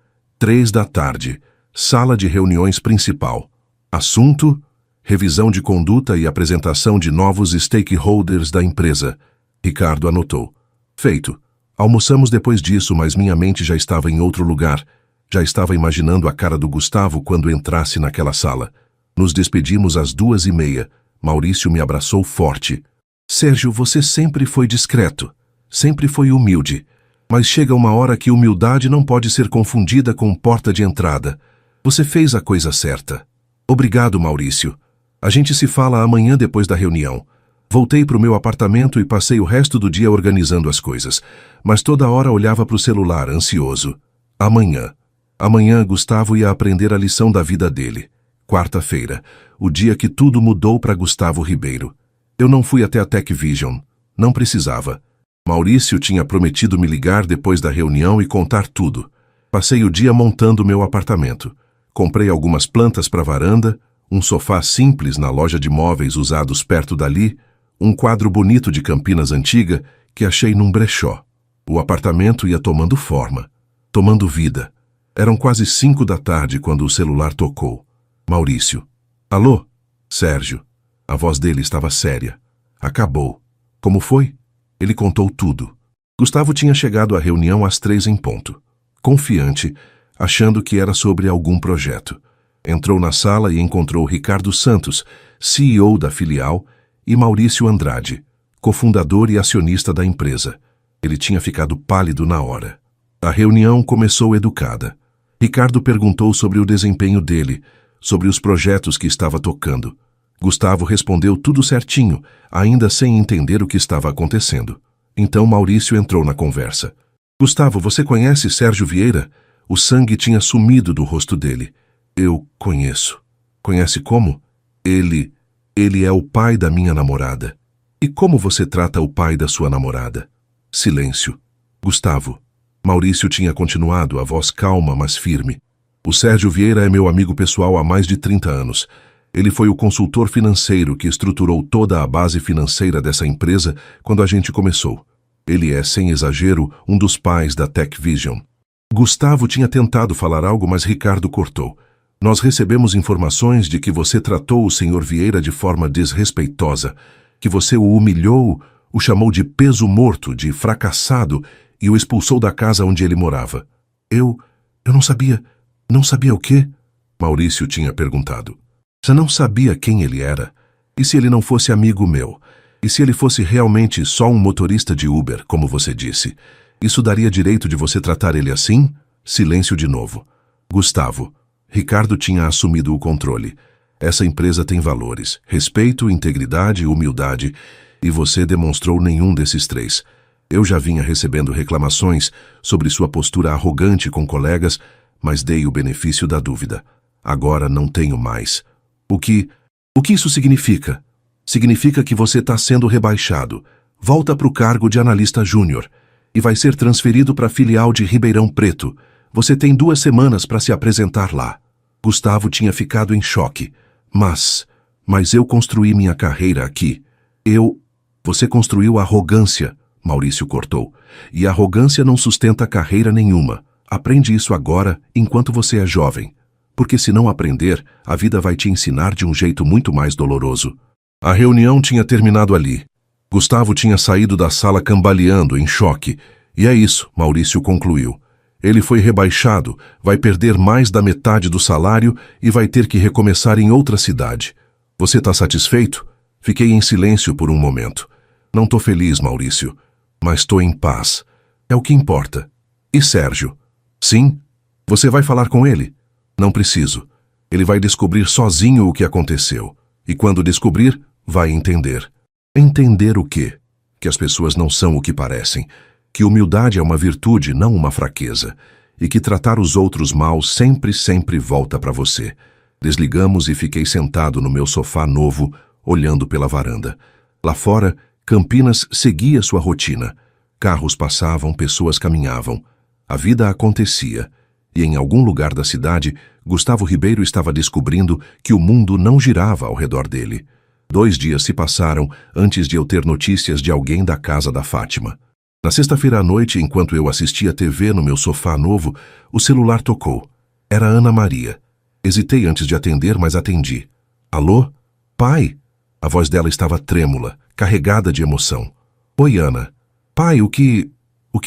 15h, sala de reuniões principal. Assunto: revisão de conduta e apresentação de novos stakeholders da empresa. Ricardo anotou. Feito. Almoçamos depois disso, mas minha mente já estava em outro lugar. Já estava imaginando a cara do Gustavo quando entrasse naquela sala. Nos despedimos às 2h30. Maurício me abraçou forte. Sérgio, você sempre foi discreto. Sempre foi humilde. Mas chega uma hora que humildade não pode ser confundida com porta de entrada. Você fez a coisa certa. Obrigado, Maurício. A gente se fala amanhã depois da reunião. Voltei para o meu apartamento e passei o resto do dia organizando as coisas. Mas toda hora olhava para o celular, ansioso. Amanhã. Amanhã, Gustavo ia aprender a lição da vida dele. Quarta-feira, o dia que tudo mudou para Gustavo Ribeiro. Eu não fui até a Tech Vision. Não precisava. Maurício tinha prometido me ligar depois da reunião e contar tudo. Passei o dia montando meu apartamento. Comprei algumas plantas para a varanda, um sofá simples na loja de móveis usados perto dali, um quadro bonito de Campinas antiga que achei num brechó. O apartamento ia tomando forma, tomando vida. Eram quase 5h quando o celular tocou. Maurício. Alô? Sérgio. A voz dele estava séria. Acabou. Como foi? Ele contou tudo. Gustavo tinha chegado à reunião às 3h, confiante, achando que era sobre algum projeto. Entrou na sala e encontrou Ricardo Santos, CEO da filial, e Maurício Andrade, cofundador e acionista da empresa. Ele tinha ficado pálido na hora. A reunião começou educada. Ricardo perguntou sobre o desempenho dele, sobre os projetos que estava tocando. Gustavo respondeu tudo certinho, ainda sem entender o que estava acontecendo. Então Maurício entrou na conversa. Gustavo, você conhece Sérgio Vieira? O sangue tinha sumido do rosto dele. Eu conheço. Conhece como? Ele é o pai da minha namorada. E como você trata o pai da sua namorada? Silêncio. Gustavo. Maurício tinha continuado, a voz calma, mas firme. O Sérgio Vieira é meu amigo pessoal há mais de 30 anos. Ele foi o consultor financeiro que estruturou toda a base financeira dessa empresa quando a gente começou. Ele é, sem exagero, um dos pais da Tech Vision. Gustavo tinha tentado falar algo, mas Ricardo cortou. Nós recebemos informações de que você tratou o Sr. Vieira de forma desrespeitosa, que você o humilhou, o chamou de peso morto, de fracassado e o expulsou da casa onde ele morava. Eu não sabia. Não sabia o quê? Maurício tinha perguntado. Você não sabia quem ele era? E se ele não fosse amigo meu? E se ele fosse realmente só um motorista de Uber, como você disse? Isso daria direito de você tratar ele assim? Silêncio de novo. Gustavo. Ricardo tinha assumido o controle. Essa empresa tem valores: respeito, integridade e humildade, e você demonstrou nenhum desses três. Eu já vinha recebendo reclamações sobre sua postura arrogante com colegas, mas dei o benefício da dúvida. Agora não tenho mais. O que isso significa? Significa que você está sendo rebaixado. Volta para o cargo de analista júnior e vai ser transferido para a filial de Ribeirão Preto. Você tem 2 semanas para se apresentar lá. Gustavo tinha ficado em choque. Mas eu construí minha carreira aqui. Você construiu arrogância, Maurício cortou. E arrogância não sustenta carreira nenhuma. Aprende isso agora, enquanto você é jovem. Porque se não aprender, a vida vai te ensinar de um jeito muito mais doloroso. A reunião tinha terminado ali. Gustavo tinha saído da sala cambaleando, em choque. E é isso, Maurício concluiu. Ele foi rebaixado, vai perder mais da metade do salário e vai ter que recomeçar em outra cidade. Você está satisfeito? Fiquei em silêncio por um momento. Não estou feliz, Maurício, mas estou em paz. É o que importa. E Sérgio? Sim? Você vai falar com ele? Não preciso. Ele vai descobrir sozinho o que aconteceu. E quando descobrir, vai entender. Entender o quê? Que as pessoas não são o que parecem. Que humildade é uma virtude, não uma fraqueza. E que tratar os outros mal sempre volta para você. Desligamos e fiquei sentado no meu sofá novo, olhando pela varanda. Lá fora, Campinas seguia sua rotina. Carros passavam, pessoas caminhavam. A vida acontecia. E em algum lugar da cidade, Gustavo Ribeiro estava descobrindo que o mundo não girava ao redor dele. 2 dias se passaram antes de eu ter notícias de alguém da casa da Fátima. Na sexta-feira à noite, enquanto eu assistia TV no meu sofá novo, o celular tocou. Era Ana Maria. Hesitei antes de atender, mas atendi. Alô? Pai? A voz dela estava trêmula, carregada de emoção. Oi, Ana. Pai, o que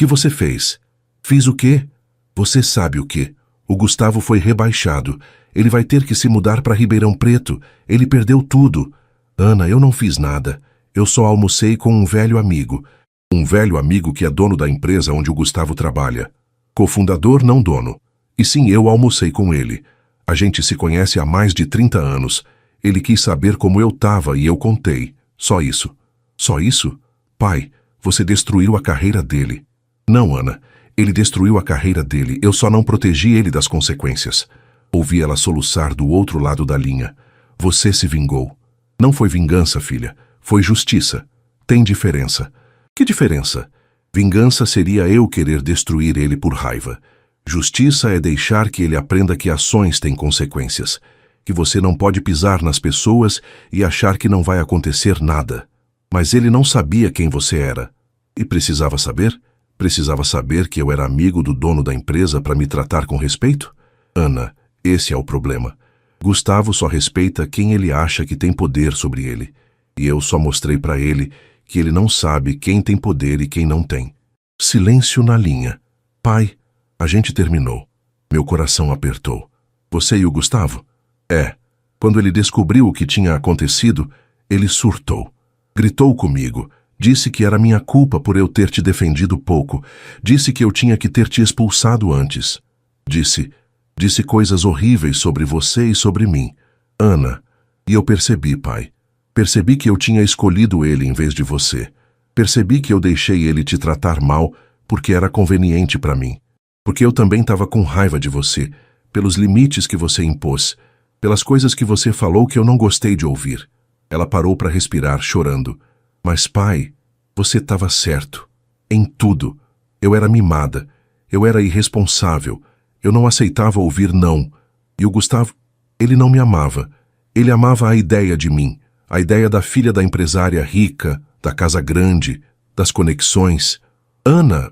você fez? Fiz o quê? Você sabe o quê? O Gustavo foi rebaixado. Ele vai ter que se mudar para Ribeirão Preto. Ele perdeu tudo. Ana, eu não fiz nada. Eu só almocei com um velho amigo. Um velho amigo que é dono da empresa onde o Gustavo trabalha. Cofundador, não dono. E sim, eu almocei com ele. A gente se conhece há mais de 30 anos. Ele quis saber como eu tava e eu contei. Só isso. Só isso? Pai, você destruiu a carreira dele. Não, Ana. Ele destruiu a carreira dele. Eu só não protegi ele das consequências. Ouvi ela soluçar do outro lado da linha. Você se vingou. Não foi vingança, filha. Foi justiça. Tem diferença. Que diferença? Vingança seria eu querer destruir ele por raiva. Justiça é deixar que ele aprenda que ações têm consequências. Que você não pode pisar nas pessoas e achar que não vai acontecer nada. Mas ele não sabia quem você era. E precisava saber? Precisava saber que eu era amigo do dono da empresa para me tratar com respeito? Ana, esse é o problema. Gustavo só respeita quem ele acha que tem poder sobre ele. E eu só mostrei para ele que ele não sabe quem tem poder e quem não tem. Silêncio na linha. Pai, a gente terminou. Meu coração apertou. Você e o Gustavo? É. Quando ele descobriu o que tinha acontecido, ele surtou. Gritou comigo. Disse que era minha culpa por eu ter te defendido pouco. Disse que eu tinha que ter te expulsado antes. Disse coisas horríveis sobre você e sobre mim. Ana. E eu percebi, pai. Percebi que eu tinha escolhido ele em vez de você. Percebi que eu deixei ele te tratar mal porque era conveniente para mim. Porque eu também estava com raiva de você, pelos limites que você impôs, pelas coisas que você falou que eu não gostei de ouvir. Ela parou para respirar, chorando. Mas, pai, você estava certo. Em tudo. Eu era mimada. Eu era irresponsável. Eu não aceitava ouvir não. E o Gustavo, ele não me amava. Ele amava a ideia de mim. A ideia da filha da empresária rica, da casa grande, das conexões. Ana,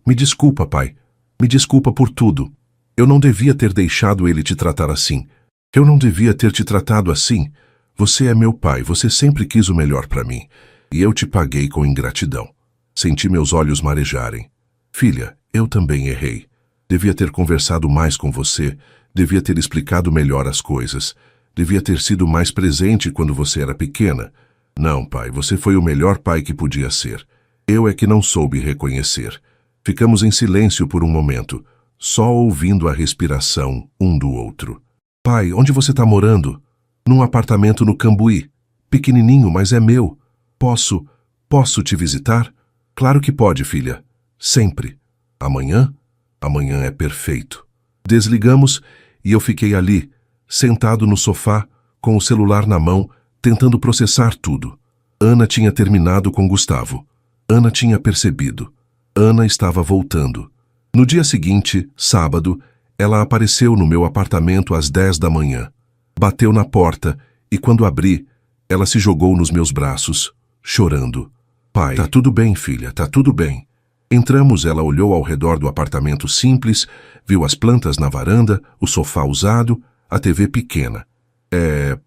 Me desculpa, pai. Me desculpa por tudo. Eu não devia ter deixado ele te tratar assim. Eu não devia ter te tratado assim. Você é meu pai, você sempre quis o melhor para mim. E eu te paguei com ingratidão. Senti meus olhos marejarem. Filha, eu também errei. Devia ter conversado mais com você, devia ter explicado melhor as coisas. Devia ter sido mais presente quando você era pequena. Não, pai, você foi o melhor pai que podia ser. Eu é que não soube reconhecer. Ficamos em silêncio por um momento, só ouvindo a respiração um do outro. Pai, onde você está morando? Num apartamento no Cambuí. Pequenininho, mas é meu. Posso te visitar? Claro que pode, filha. Sempre. Amanhã? Amanhã é perfeito. Desligamos e eu fiquei ali, sentado no sofá, com o celular na mão, tentando processar tudo. Ana tinha terminado com Gustavo. Ana tinha percebido. Ana estava voltando. No dia seguinte, sábado, ela apareceu no meu apartamento às 10 da manhã. Bateu na porta e, quando abri, ela se jogou nos meus braços, chorando. Pai, tá tudo bem, filha, tá tudo bem. Entramos, ela olhou ao redor do apartamento simples, viu as plantas na varanda, o sofá usado, a TV pequena. É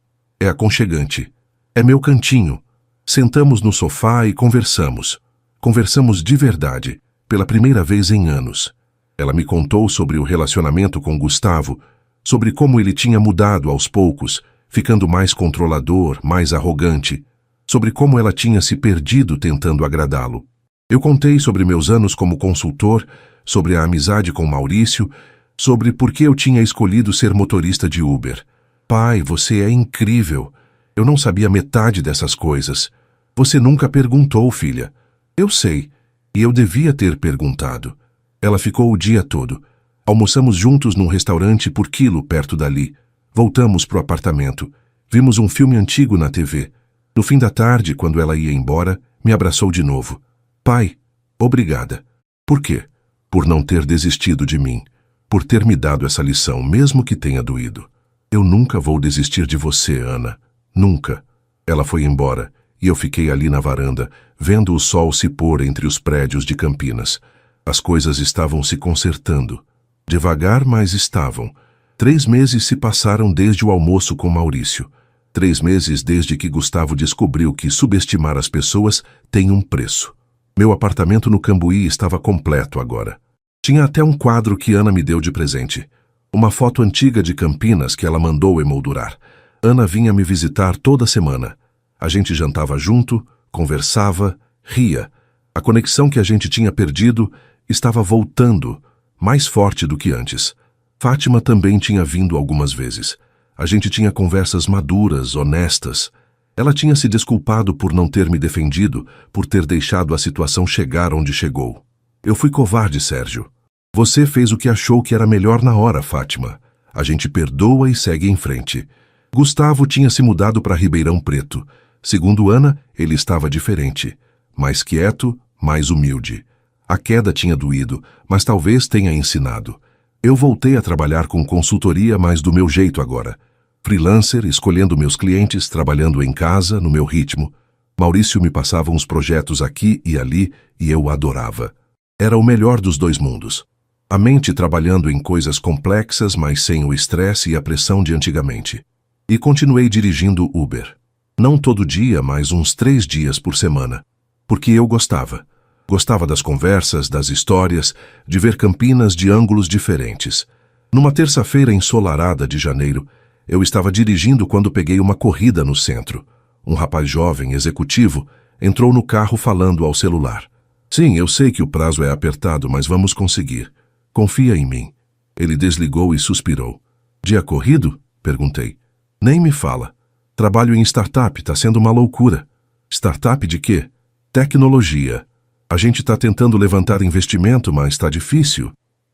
aconchegante. É meu cantinho. Sentamos no sofá e conversamos. Conversamos de verdade, pela primeira vez em anos. Ela me contou sobre o relacionamento com Gustavo, sobre como ele tinha mudado aos poucos, ficando mais controlador, mais arrogante, sobre como ela tinha se perdido tentando agradá-lo. Eu contei sobre meus anos como consultor, sobre a amizade com Maurício, sobre por que eu tinha escolhido ser motorista de Uber. Pai, você é incrível. Eu não sabia metade dessas coisas. Você nunca perguntou, filha. Eu sei, e eu devia ter perguntado. Ela ficou o dia todo. Almoçamos juntos num restaurante por quilo perto dali. Voltamos pro apartamento. Vimos um filme antigo na TV. No fim da tarde, quando ela ia embora, me abraçou de novo. Pai, obrigada. Por quê? Por não ter desistido de mim. Por ter me dado essa lição, mesmo que tenha doído. Eu nunca vou desistir de você, Ana. Nunca. Ela foi embora e eu fiquei ali na varanda, vendo o sol se pôr entre os prédios de Campinas. As coisas estavam se consertando. Devagar, mas estavam. 3 meses se passaram desde o almoço com Maurício. 3 meses desde que Gustavo descobriu que subestimar as pessoas tem um preço. Meu apartamento no Cambuí estava completo agora. Tinha até um quadro que Ana me deu de presente. Uma foto antiga de Campinas que ela mandou emoldurar. Ana vinha me visitar toda semana. A gente jantava junto, conversava, ria. A conexão que a gente tinha perdido estava voltando, mais forte do que antes. Fátima também tinha vindo algumas vezes. A gente tinha conversas maduras, honestas. Ela tinha se desculpado por não ter me defendido, por ter deixado a situação chegar onde chegou. Eu fui covarde, Sérgio. Você fez o que achou que era melhor na hora, Fátima. A gente perdoa e segue em frente. Gustavo tinha se mudado para Ribeirão Preto. Segundo Ana, ele estava diferente. Mais quieto, mais humilde. A queda tinha doído, mas talvez tenha ensinado. Eu voltei a trabalhar com consultoria, mas do meu jeito agora. Freelancer, escolhendo meus clientes, trabalhando em casa, no meu ritmo. Maurício me passava uns projetos aqui e ali e eu adorava. Era o melhor dos 2 mundos. A mente trabalhando em coisas complexas, mas sem o estresse e a pressão de antigamente. E continuei dirigindo Uber. Não todo dia, mas uns 3 dias por semana. Porque eu gostava. Gostava das conversas, das histórias, de ver Campinas de ângulos diferentes. Numa terça-feira ensolarada de janeiro, eu estava dirigindo quando peguei uma corrida no centro. Um rapaz jovem, executivo, entrou no carro falando ao celular. Sim, eu sei que o prazo é apertado, mas vamos conseguir. Confia em mim. Ele desligou e suspirou. Dia corrido? Perguntei. Nem me fala. Trabalho em startup, tá sendo uma loucura. Startup de quê? Tecnologia. A gente está tentando levantar investimento, mas está difícil.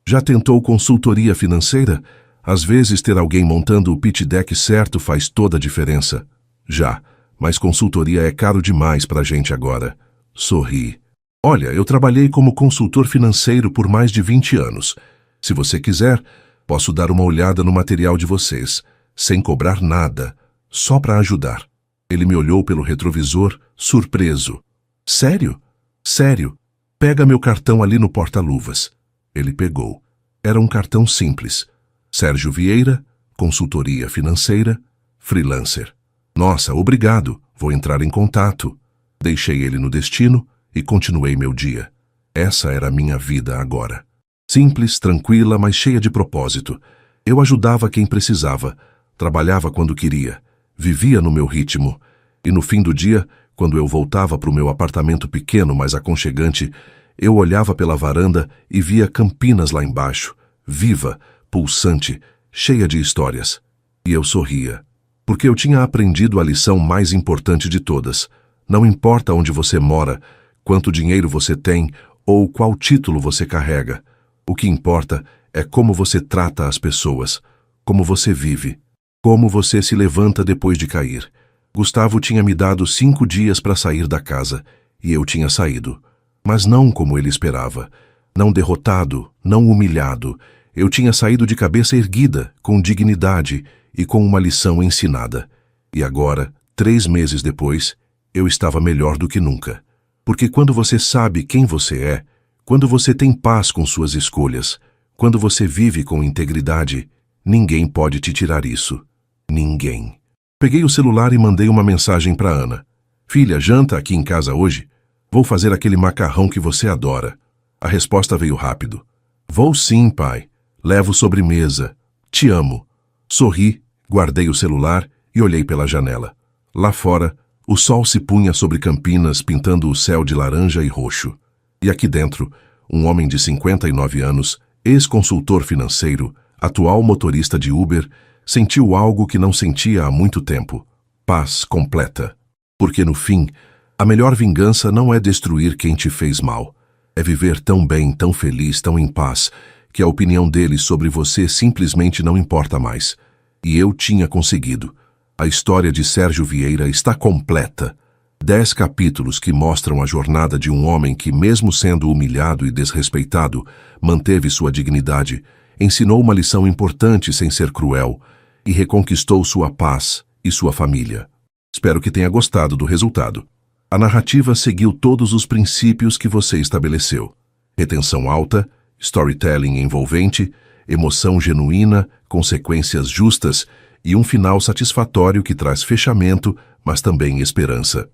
Já tentou consultoria financeira? Às vezes ter alguém montando o pitch deck certo faz toda a diferença. Já, mas consultoria é caro demais pra gente agora. Sorri. Olha, eu trabalhei como consultor financeiro por mais de 20 anos. Se você quiser, posso dar uma olhada no material de vocês, sem cobrar nada, só para ajudar. Ele me olhou pelo retrovisor, surpreso. Sério? Sério. Pega meu cartão ali no porta-luvas. Ele pegou. Era um cartão simples. Sérgio Vieira, consultoria financeira, freelancer. Nossa, obrigado. Vou entrar em contato. Deixei ele no destino e continuei meu dia. Essa era a minha vida agora. Simples, tranquila, mas cheia de propósito. Eu ajudava quem precisava, trabalhava quando queria, vivia no meu ritmo. E no fim do dia, quando eu voltava para o meu apartamento pequeno, mas aconchegante, eu olhava pela varanda e via Campinas lá embaixo, viva, pulsante, cheia de histórias. E eu sorria, porque eu tinha aprendido a lição mais importante de todas. Não importa onde você mora, quanto dinheiro você tem ou qual título você carrega. O que importa é como você trata as pessoas, como você vive, como você se levanta depois de cair. Gustavo tinha me dado 5 dias para sair da casa, e eu tinha saído. Mas não como ele esperava. Não derrotado, não humilhado. Eu tinha saído de cabeça erguida, com dignidade e com uma lição ensinada. E agora, 3 meses depois, eu estava melhor do que nunca. Porque quando você sabe quem você é, quando você tem paz com suas escolhas, quando você vive com integridade, ninguém pode te tirar isso. Ninguém. Peguei o celular e mandei uma mensagem para Ana. Filha, janta aqui em casa hoje? Vou fazer aquele macarrão que você adora. A resposta veio rápido. Vou sim, pai. Levo sobremesa. Te amo. Sorri, guardei o celular e olhei pela janela. Lá fora, o sol se punha sobre Campinas, pintando o céu de laranja e roxo. E aqui dentro, um homem de 59 anos, ex-consultor financeiro, atual motorista de Uber, sentiu algo que não sentia há muito tempo. Paz completa. Porque no fim, a melhor vingança não é destruir quem te fez mal. É viver tão bem, tão feliz, tão em paz, que a opinião dele sobre você simplesmente não importa mais. E eu tinha conseguido. A história de Sérgio Vieira está completa. 10 capítulos que mostram a jornada de um homem que, mesmo sendo humilhado e desrespeitado, manteve sua dignidade, ensinou uma lição importante sem ser cruel e reconquistou sua paz e sua família. Espero que tenha gostado do resultado. A narrativa seguiu todos os princípios que você estabeleceu. Retenção alta, storytelling envolvente, emoção genuína, consequências justas e um final satisfatório que traz fechamento, mas também esperança.